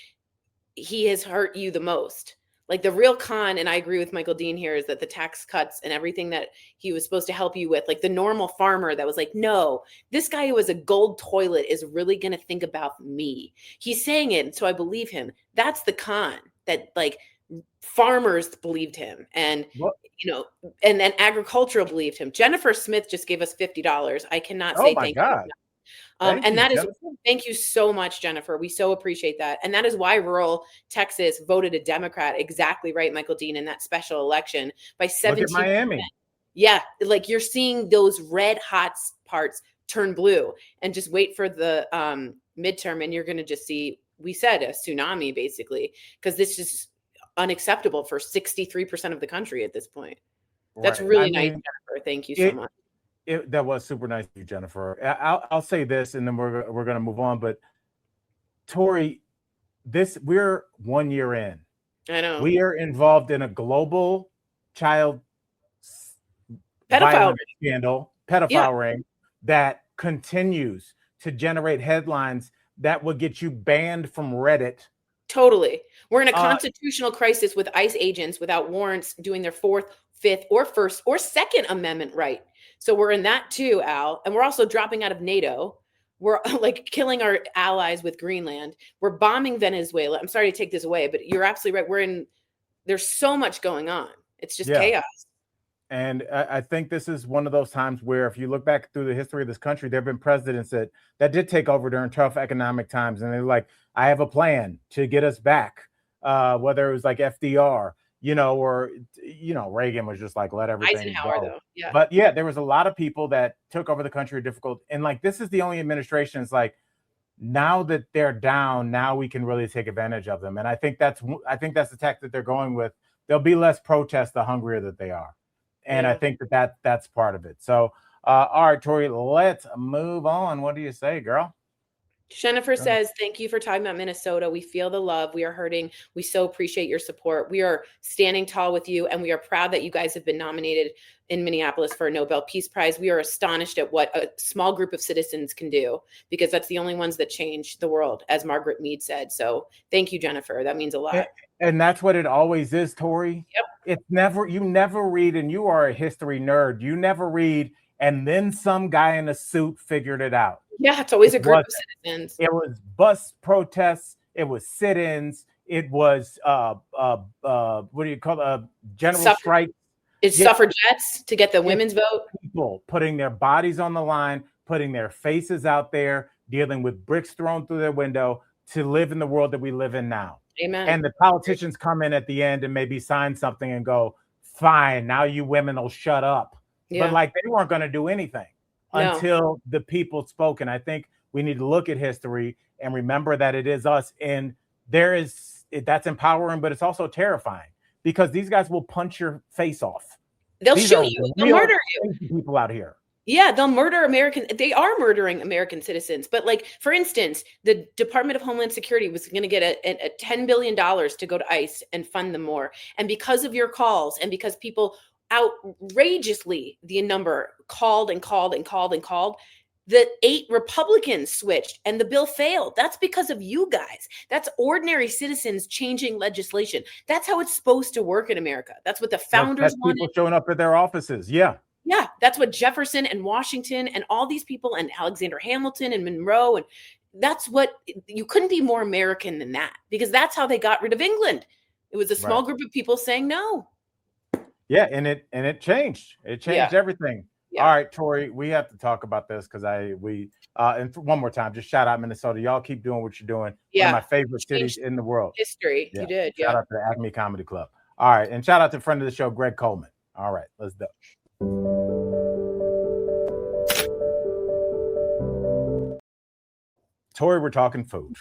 he has hurt you the most. Like the real con, and I agree with Michael Dean here, is that the tax cuts and everything that he was supposed to help you with, like the normal farmer that was like, no, this guy who has a gold toilet is really going to think about me. He's saying it, so I believe him. That's the con, that like farmers believed him, and and then agricultural believed him. Jennifer Smith just gave us $50. I cannot say thank you. Thank you so much, Jennifer. We so appreciate that. And that is why rural Texas voted a Democrat. Exactly right, Michael Dean, in that special election by 17%. Look at Miami. Yeah, like you're seeing those red hot parts turn blue, and just wait for the midterm, and you're going to just see, we said, a tsunami basically, because this is unacceptable for 63% of the country at this point. That's really nice, Jennifer. Thank you so much. That was super nice of you, Jennifer. I'll say this, and then we're going to move on. But Tori, we're 1 year in. I know we are involved in a global child pedophile ring that continues to generate headlines that will get you banned from Reddit. Totally. We're in a constitutional crisis with ICE agents without warrants doing their fourth, fifth, or first or second amendment right. So we're in that too, Al. And we're also dropping out of NATO. We're like killing our allies with Greenland. We're bombing Venezuela. I'm sorry to take this away, but you're absolutely right. There's so much going on. It's just chaos. And I think this is one of those times where, if you look back through the history of this country, there have been presidents that did take over during tough economic times. And they're like, I have a plan to get us back. Whether it was like FDR, or, Reagan was just like, let everything Eisenhower, go. Though. Yeah. But yeah, there was a lot of people that took over the country difficult. And like, this is the only administration. It's like, now that they're down, now we can really take advantage of them. And I think that's the tactic that they're going with. There'll be less protests the hungrier that they are. And I think that's part of it. So, all right, Tori, let's move on. What do you say, girl? Jennifer says, thank you for talking about Minnesota. We feel the love. We are hurting. We so appreciate your support. We are standing tall with you, and we are proud that you guys have been nominated in Minneapolis for a Nobel Peace Prize. We are astonished at what a small group of citizens can do, because that's the only ones that change the world, as Margaret Mead said. So thank you, Jennifer. That means a lot. And that's what it always is, Tori. Yep. You never read, and you are a history nerd. You never read and then some guy in a suit figured it out. Yeah, it's always a group of citizens. It was bus protests. It was sit-ins. It was what do you call general strike? It's suffragettes to get the women's vote. People putting their bodies on the line, putting their faces out there, dealing with bricks thrown through their window to live in the world that we live in now. Amen. And the politicians come in at the end and maybe sign something and go, fine, now you women will shut up. Yeah. But like, they weren't going to do anything until the people spoke. And I think we need to look at history and remember that it is us. And that's empowering, but it's also terrifying because these guys will punch your face off. They'll shoot you. They'll murder you. People out here. Yeah, they'll murder they are murdering American citizens. But like, for instance, the Department of Homeland Security was going to get a $10 billion to go to ICE and fund them more. And because of your calls and because people outrageously, the number called, the 8 Republicans switched and the bill failed. That's because of you guys. That's ordinary citizens changing legislation. That's how it's supposed to work in America. That's what the founders wanted. People showing up at their offices. Yeah. Yeah, that's what Jefferson and Washington and all these people and Alexander Hamilton and Monroe, and that's what, you couldn't be more American than that, because that's how they got rid of England. It was a small group of people saying no. Yeah, and it changed. It changed everything. Yeah. All right, Tori, we have to talk about this because and one more time, just shout out Minnesota. Y'all keep doing what you're doing. Yeah. One of my favorite cities in the world. History. Yeah. You did. Shout out to the Acme Comedy Club. All right, and shout out to a friend of the show, Greg Coleman. All right, let's go. Tori, we're talking food.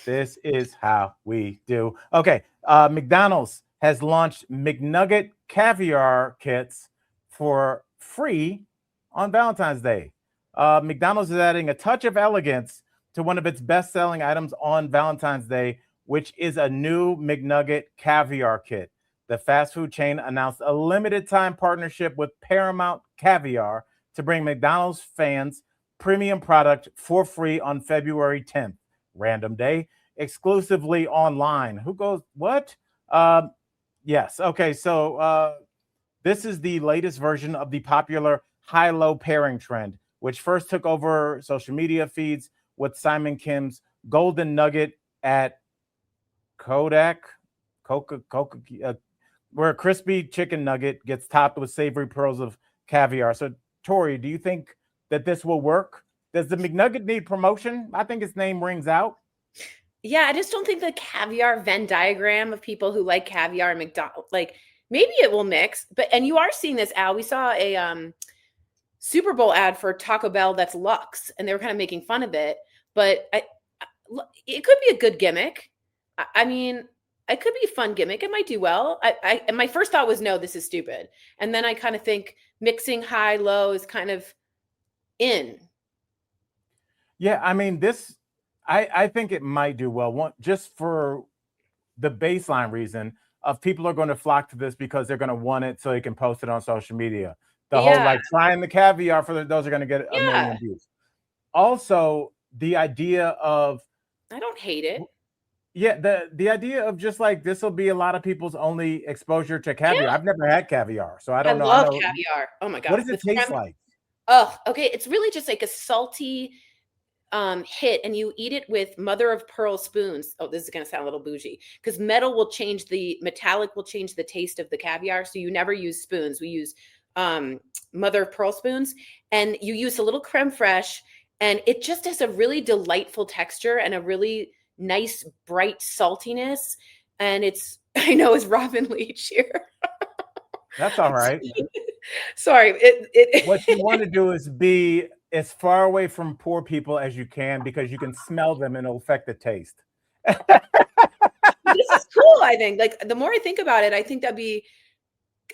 This is how we do. Okay, McDonald's has launched McNugget caviar kits for free on Valentine's Day. McDonald's is adding a touch of elegance to one of its best-selling items on Valentine's Day, which is a new McNugget caviar kit. The fast food chain announced a limited-time partnership with Paramount Caviar to bring McDonald's fans premium product for free on February 10th, random day, exclusively online. Who goes, what? Yes. Okay. So this is the latest version of the popular high-low pairing trend, which first took over social media feeds with Simon Kim's Golden Nugget at Kodak, where a crispy chicken nugget gets topped with savory pearls of caviar. So, Tori, do you think that this will work? Does the McNugget need promotion? I think its name rings out. Yeah, I just don't think the caviar Venn diagram of people who like caviar and McDonald's, like, maybe it will mix. And you are seeing this, Al. We saw a Super Bowl ad for Taco Bell that's Lux, and they were kind of making fun of it. But it could be a good gimmick. I mean, it could be a fun gimmick. It might do well. And my first thought was, no, this is stupid. And then I kind of think mixing high, low is kind of in. Yeah, I mean, I think it might do well. Just for the baseline reason of people are going to flock to this because they're going to want it so they can post it on social media. The whole like trying the caviar those are going to get a million views. Also, the idea of, I don't hate it. Yeah, the idea of just like this will be a lot of people's only exposure to caviar. Yeah. I've never had caviar, so I don't know. I love caviar. Oh my god, what does it taste like? Oh, okay. It's really just like a salty hit, and you eat it with mother of pearl spoons. Oh, this is going to sound a little bougie because metallic will change the taste of the caviar. So you never use spoons. We use mother of pearl spoons, and you use a little creme fraiche, and it just has a really delightful texture and a really nice bright saltiness. And it's, I know it's Robin Leach here. That's all right. Sorry. What you want to do is be as far away from poor people as you can, because you can smell them and it'll affect the taste. This is cool. I think, like, the more I think about it, I think that's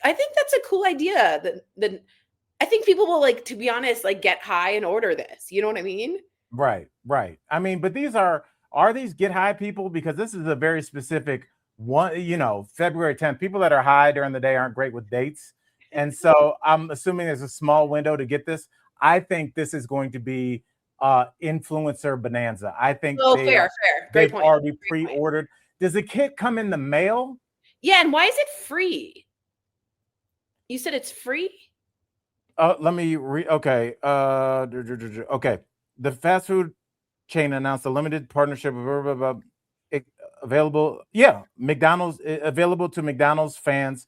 a cool idea. I think people will, like, to be honest, like, get high and order this. You know what I mean? Right. I mean, but these are these get high people? Because this is a very specific one, February 10th. People that are high during the day aren't great with dates. And so I'm assuming there's a small window to get this. I think this is going to be influencer bonanza. I think fair. They've already pre-ordered. Does the kit come in the mail? Yeah, and why is it free? You said it's free? Let me read. Okay. Okay. The fast food chain announced a limited partnership available. Yeah, McDonald's available to McDonald's fans.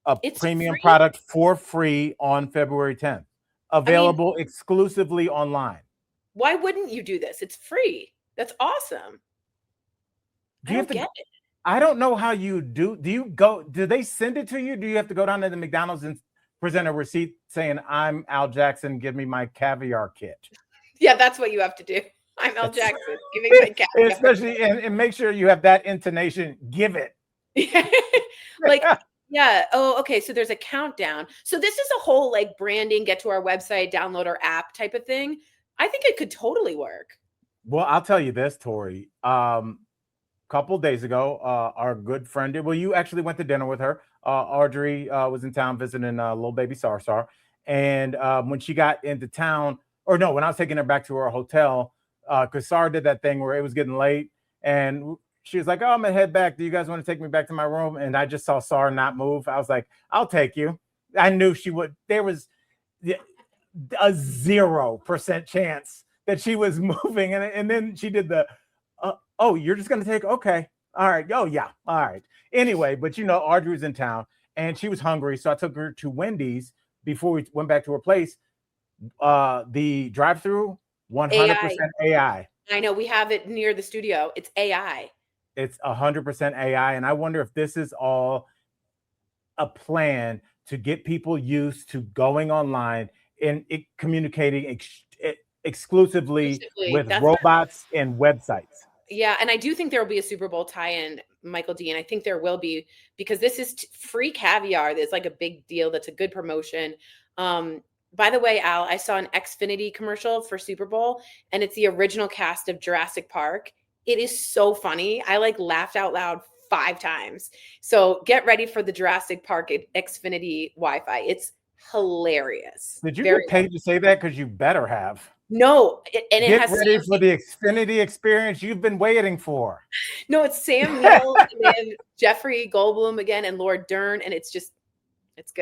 A It's premium free. product for free on February 10th. I mean, Available exclusively online. why wouldn't you do this? It's free. That's awesome. Do I you have don't to? get it. I don't know how you do. Do you go? Do they send it to you? Do you have to go down to the McDonald's and present a receipt saying, "I'm Al Jackson. Give me my caviar kit"? Yeah, that's what you have to do. I'm Al That's, Jackson. Give me my caviar. especially and make sure you have that intonation. Give it. Like, yeah. Oh, okay. So there's a countdown. So this is a whole like branding, get to our website, download our app type of thing. I think it could totally work. Well, I'll tell you this, Tori. Couple days ago, our good friend, well, you actually went to dinner with her. Audrey was in town visiting little baby Sar. And when she got into town, or no, when I was taking her back to her hotel, because Sar did that thing where it was getting late. And she was like, "Oh, I'm going to head back. Do you guys want to take me back to my room?" And I just saw Sar not move. I was like, "I'll take you." I knew she would. There was a 0% chance that she was moving. And then she did the, "Oh, you're just gonna take? Okay, all right. Oh yeah, all right." Anyway, but Audrey was in town and she was hungry, so I took her to Wendy's before we went back to her place. The drive-through, 100% AI. I know we have it near the studio. It's AI. It's 100% AI, and I wonder if this is all a plan to get people used to going online and communicating exclusively with robots and websites. Yeah, and I do think there will be a Super Bowl tie-in, Michael D. And I think there will be, because this is free caviar. There's like a big deal. That's a good promotion. By the way, Al, I saw an Xfinity commercial for Super Bowl, and it's the original cast of Jurassic Park. It is so funny. I like laughed out loud 5 times. So get ready for the Jurassic Park Xfinity Wi-Fi. It's hilarious. Did you get paid to say that? Because you better have. No, and it has ready for the Xfinity experience you've been waiting for. No, it's Sam Neill and Jeffrey Goldblum again and Laura Dern, and it's good. It's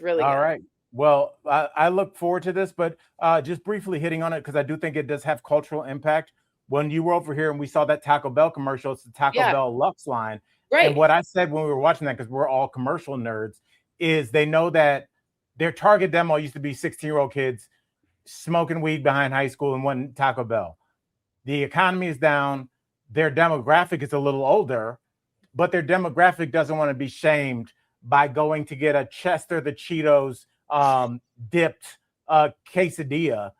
really good. All right. Well, I look forward to this, but just briefly hitting on it because I do think it does have cultural impact. When you were over here and we saw that Taco Bell commercial, it's the Taco Bell Lux line. Right. And what I said when we were watching that, because we're all commercial nerds, is they know that their target demo used to be 16-year-old kids smoking weed behind high school and wanting Taco Bell. The economy is down. Their demographic is a little older, but their demographic doesn't want to be shamed by going to get a Chester the Cheetos dipped quesadilla,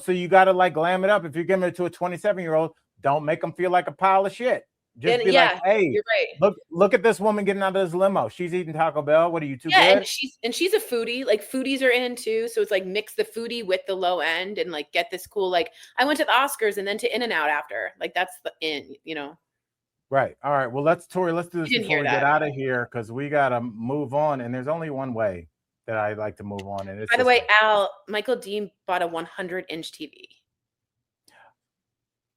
so you got to like glam it up. If you're giving it to a 27-year-old, don't make them feel like a pile of shit. Just be like, "Hey, you're right. Look at this woman getting out of this limo. She's eating Taco Bell. What are you, too good?" And she's a foodie. Like foodies are in too. So it's like mix the foodie with the low end and like get this cool, like I went to the Oscars and then to In-N-Out after. Like that's the Right. All right. Well, let's do this before we get out of here because we gotta move on. And there's only one way that I like to move on. And it's by the way, Al, Michael Dean bought a 100-inch TV.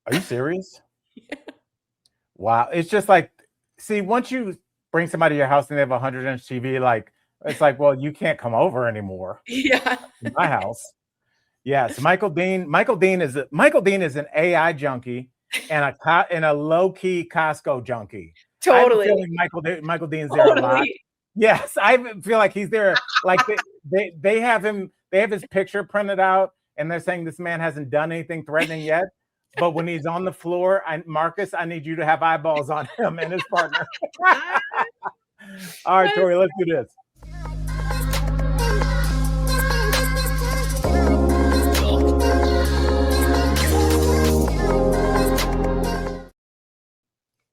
Are you serious? Wow. It's just like, see, once you bring somebody to your house and they have a 100-inch TV, like, it's like, well, you can't come over anymore. Yeah. In my house. Yes. Michael Dean is an AI junkie and a low-key Costco junkie. Totally. I'm feeling Michael Dean's there a lot. Yes. I feel like he's there. Like they have his picture printed out and they're saying this man hasn't done anything threatening yet. But when he's on the floor, Marcus, I need you to have eyeballs on him and his partner. All right, Tori, let's do this.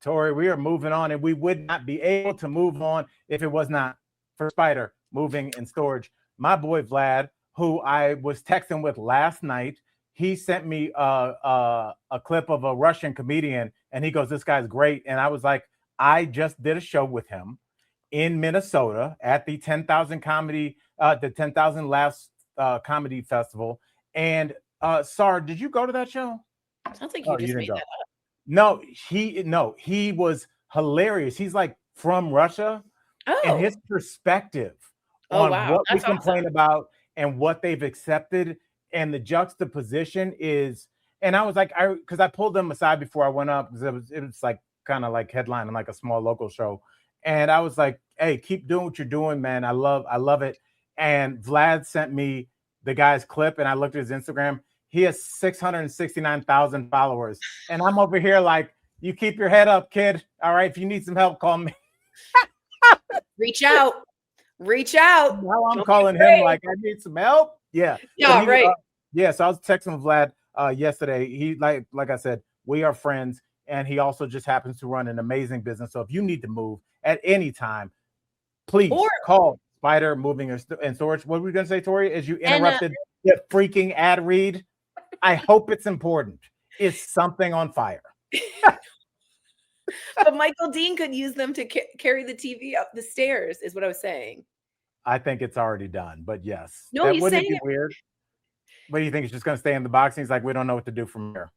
Tori, we are moving on, and we would not be able to move on if it was not for Spider moving in storage. My boy Vlad, who I was texting with last night, he sent me a clip of a Russian comedian, and he goes, "This guy's great." And I was like, I just did a show with him in Minnesota at the 10,000 Laughs Comedy Festival. And Sar, did you go to that show? Sounds like you just made that up. No, he was hilarious. He's like from Russia, and his perspective on what we complain about and what they've accepted, and the juxtaposition is. And I was like, because I pulled them aside before I went up, because it was like kind of like headlining like a small local show, and I was like, hey, keep doing what you're doing, man. I love it. And Vlad sent me the guy's clip, and I looked at his Instagram. He has 669,000 followers, and I'm over here like, you keep your head up, kid. All right, if you need some help, call me. Reach out. Now I'm calling him like, I need some help. Yeah. Yeah, right. So I was texting Vlad yesterday. He like I said, we are friends, and he also just happens to run an amazing business. So if you need to move at any time, please call Spider Moving and Storage. What were we gonna say, Tori? As you interrupted the freaking ad read, I hope it's important. It's something on fire. But Michael Dean could use them to carry the TV up the stairs, is what I was saying. I think it's already done, but yes. No, he's wouldn't saying it be weird? What do you think? It's just going to stay in the box? And he's like, we don't know what to do from here.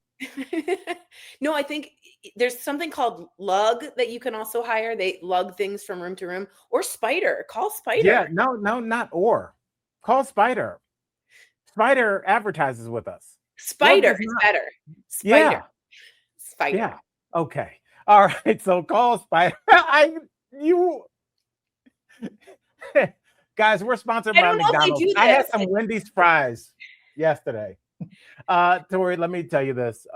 No, I think there's something called Lug that you can also hire. They lug things from room to room. Or Spider. Call Spider. Yeah, no, not or. Call Spider. Spider advertises with us. Spider is better. Spider. Yeah. Spider. Yeah. Okay. All right. So call Spider. Guys, we're sponsored by McDonald's. I had some Wendy's fries yesterday. Tori, let me tell you this.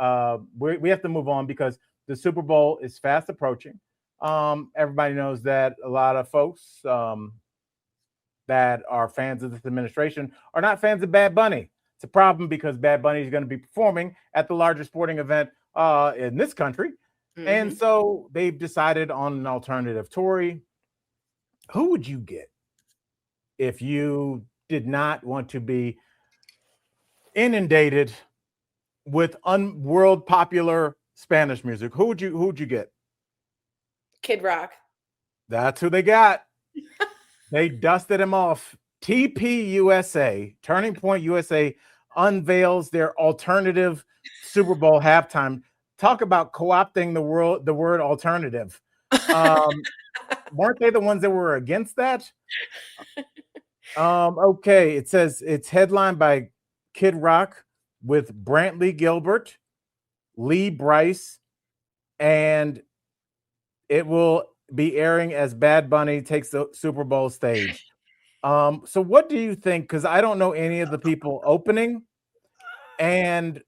We have to move on because the Super Bowl is fast approaching. Everybody knows that a lot of folks that are fans of this administration are not fans of Bad Bunny. It's a problem because Bad Bunny is going to be performing at the largest sporting event in this country. Mm-hmm. And so they've decided on an alternative. Tori, who would you get if you did not want to be inundated with world popular Spanish music? Who would you get? Kid Rock. That's who they got. They dusted him off. TP USA, Turning Point USA, unveils their alternative Super Bowl halftime. Talk about co-opting the word alternative. Weren't they the ones that were against that? Okay, it says it's headlined by Kid Rock with Brantley Gilbert, Lee Brice, and it will be airing as Bad Bunny takes the Super Bowl stage. So what do you think? Because I don't know any of the people opening, and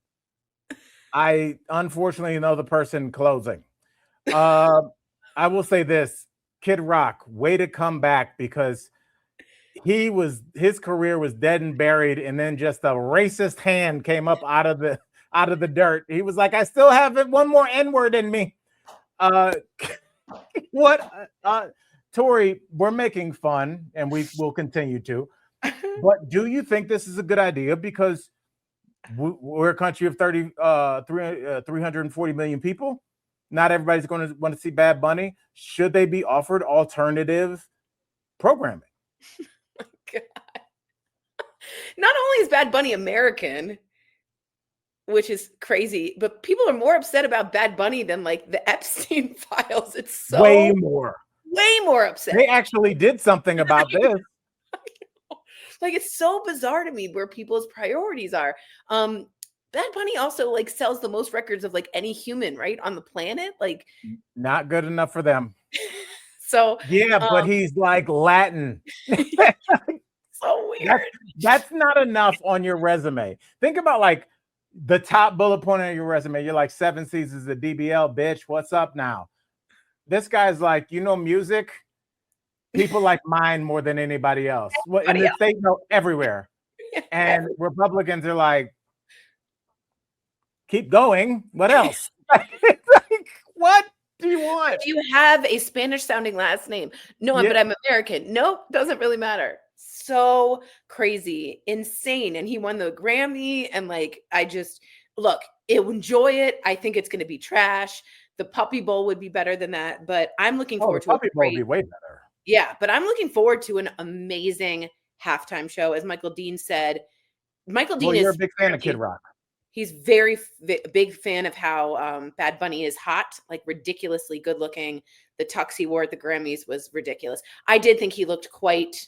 I unfortunately know the person closing. I will say this: Kid Rock, way to come back, because his career was dead and buried, and then just a racist hand came up out of the dirt. He was like, I still have one more N-word in me. Tori, we're making fun, and we will continue to. But do you think this is a good idea? Because we're a country of 340 million people. Not everybody's going to want to see Bad Bunny. Should they be offered alternative programming? Oh my God. Not only is Bad Bunny American, which is crazy, but people are more upset about Bad Bunny than like the Epstein files. It's so way more upset. They actually did something about this. Like, it's so bizarre to me where people's priorities are. Bad Bunny also like sells the most records of like any human, right, on the planet. Like, not good enough for them. So yeah, but he's like Latin. So weird. That's not enough on your resume. Think about like the top bullet point on your resume. You're like 7 seasons of DBL, bitch. What's up now? This guy's like, music. People like mine more than anybody else. Well, in the state, everywhere. And Republicans are like, keep going. What else? It's like, what do you want? Do you have a Spanish sounding last name? No, but I'm American. Nope, doesn't really matter. So crazy, insane. And he won the Grammy. And like, enjoy it. I think it's going to be trash. The Puppy Bowl would be better than that. But I'm looking forward to Puppy Bowl would be way better. Yeah, but I'm looking forward to an amazing halftime show. As Michael Dean said, you're a big fan of Kid Rock. He's very big fan of how Bad Bunny is hot, like ridiculously good looking. The tux he wore at the Grammys was ridiculous. I did think he looked quite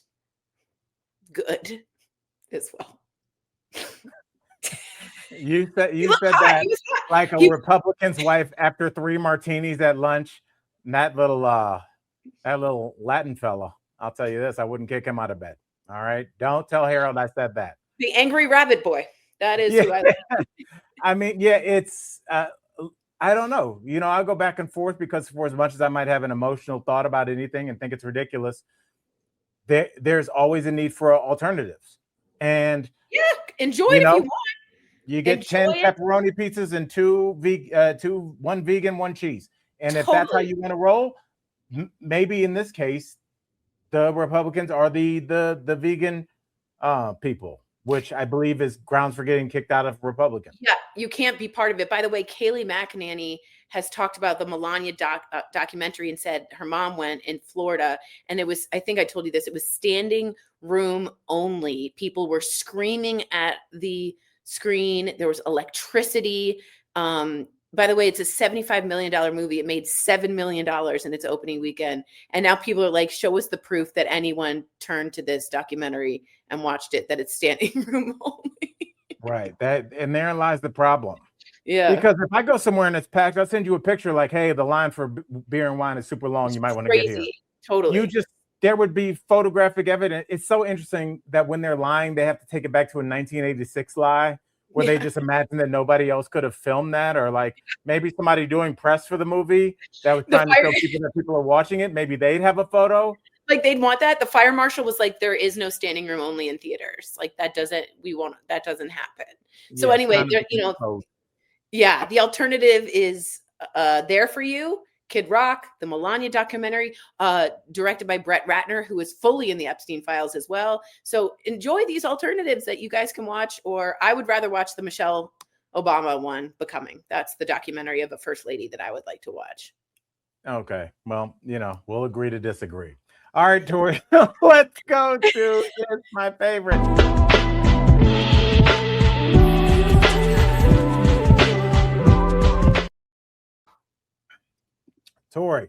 good. as well. You said hot. that He was hot. like a Republican's wife after 3 martinis at lunch. And that little Latin fella, I'll tell you this, I wouldn't kick him out of bed. All right. Don't tell Harold I said that. The angry rabbit boy. That is who I like. I mean, yeah, it's I don't know. You know, I'll go back and forth because for as much as I might have an emotional thought about anything and think it's ridiculous, there's always a need for alternatives. And yeah, enjoy it if you want. You get 10 pepperoni pizzas and one vegan, one cheese. And if that's how you want to roll, maybe in this case, the Republicans are the vegan people, which I believe is grounds for getting kicked out of Republicans. Yeah, you can't be part of it. By the way, Kayleigh McEnany has talked about the Melania documentary and said her mom went in Florida, and it was, I think I told you this, it was standing room only. People were screaming at the screen. There was electricity. By the way, it's a $75 million movie. It made $7 million in its opening weekend. And now people are like, show us the proof that anyone turned to this documentary and watched it, that it's standing room only. Right. And therein lies the problem. Yeah. Because if I go somewhere and it's packed, I'll send you a picture like, hey, the line for beer and wine is super long. You might want to get here. Totally. There would be photographic evidence. It's so interesting that when they're lying, they have to take it back to a 1986 lie where they just imagine that nobody else could have filmed that, or like maybe somebody doing press for the movie that was trying to show people that people are watching it. Maybe they'd have a photo. Like they'd want that. The fire marshal was like, there is no standing room only in theaters. Like that doesn't happen. So anyway, the alternative is there for you. Kid Rock, the Melania documentary, directed by Brett Ratner, who is fully in the Epstein files as well. So enjoy these alternatives that you guys can watch, or I would rather watch the Michelle Obama one, Becoming. That's the documentary of a first lady that I would like to watch. Okay. Well, we'll agree to disagree. All right, Tori, let's go to It's My Favorite. Tori,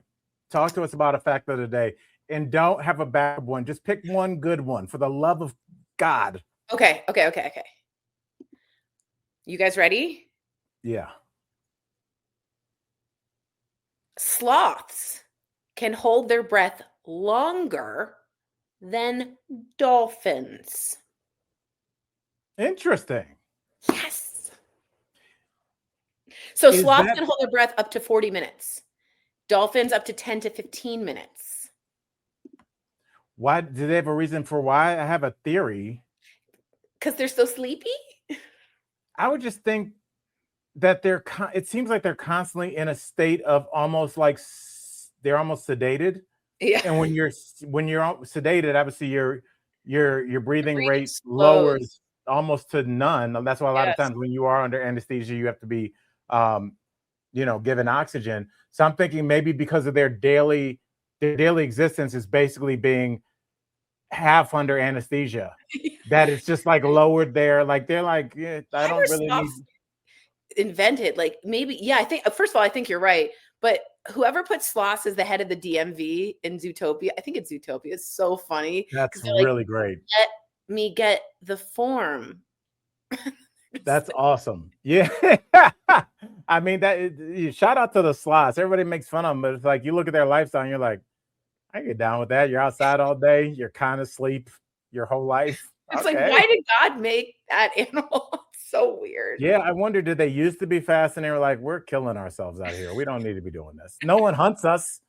talk to us about a fact of the day, and don't have a bad one. Just pick one good one for the love of God. Okay. You guys ready? Yeah. Sloths can hold their breath longer than dolphins. Interesting. Yes. So sloths can hold their breath up to 40 minutes. Dolphins up to 10 to 15 minutes. Why? Do they have a reason for why? I have a theory. Because they're so sleepy? I would just think that it seems like they're constantly in a state of almost like they're almost sedated. Yeah. And when you're sedated, obviously your breathing rate lowers almost to none. That's why a lot of times when you are under anesthesia, you have to be given oxygen. So I'm thinking maybe because of their daily existence is basically being half under anesthesia, that it's just like lowered there. Like they're like, I don't really need invented. Like maybe, I think first of all, I think you're right. But whoever put sloths as the head of the DMV in Zootopia, I think it's Zootopia, is so funny. That's really great. Let me get the form. That's awesome. Yeah. I mean, shout out to the sloths. Everybody makes fun of them, but it's like you look at their lifestyle and you're like, I get down with that. You're outside all day. You're kind of sleep your whole life. It's like, why did God make that animal? It's so weird. Yeah, I wonder, did they used to be fast and they were like, we're killing ourselves out here. We don't need to be doing this. No one hunts us.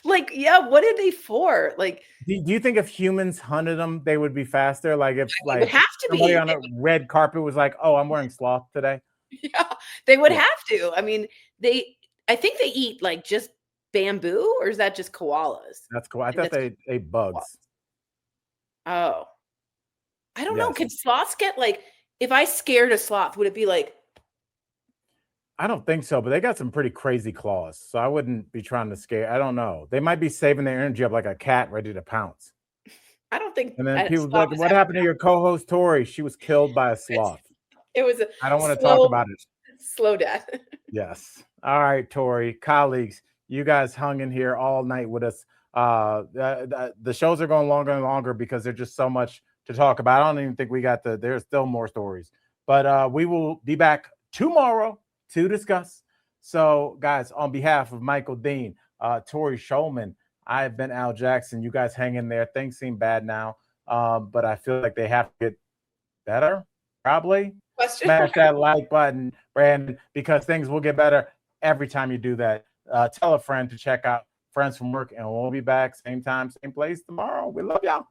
Like, what are they for? Like, do you think if humans hunted them, they would be faster? Like if would have to somebody be on a red carpet was like, oh, I'm wearing sloth today. Yeah, they would have to. I mean, I think they eat like just bamboo, or is that just koalas? That's cool. I thought they ate bugs. Oh, I don't know. Can sloths get like, if I scared a sloth, would it be like? I don't think so, but they got some pretty crazy claws. So I wouldn't be trying to scare. I don't know. They might be saving their energy up like a cat ready to pounce. I don't think. And then people like, what happened to your co-host Tori? She was killed by a sloth. It was I don't want to talk about it. Slow death. Yes. All right, Tori, colleagues, you guys hung in here all night with us. The shows are going longer and longer because there's just so much to talk about. I don't even think we got there's still more stories, but we will be back tomorrow to discuss. So, guys, on behalf of Michael Dean, Tori Shulman, I've been Al Jackson. You guys hang in there. Things seem bad now, but I feel like they have to get better, probably. Smash that like button, Brandon, because things will get better every time you do that. Tell a friend to check out Friends from Work, and we'll be back same time, same place tomorrow. We love y'all.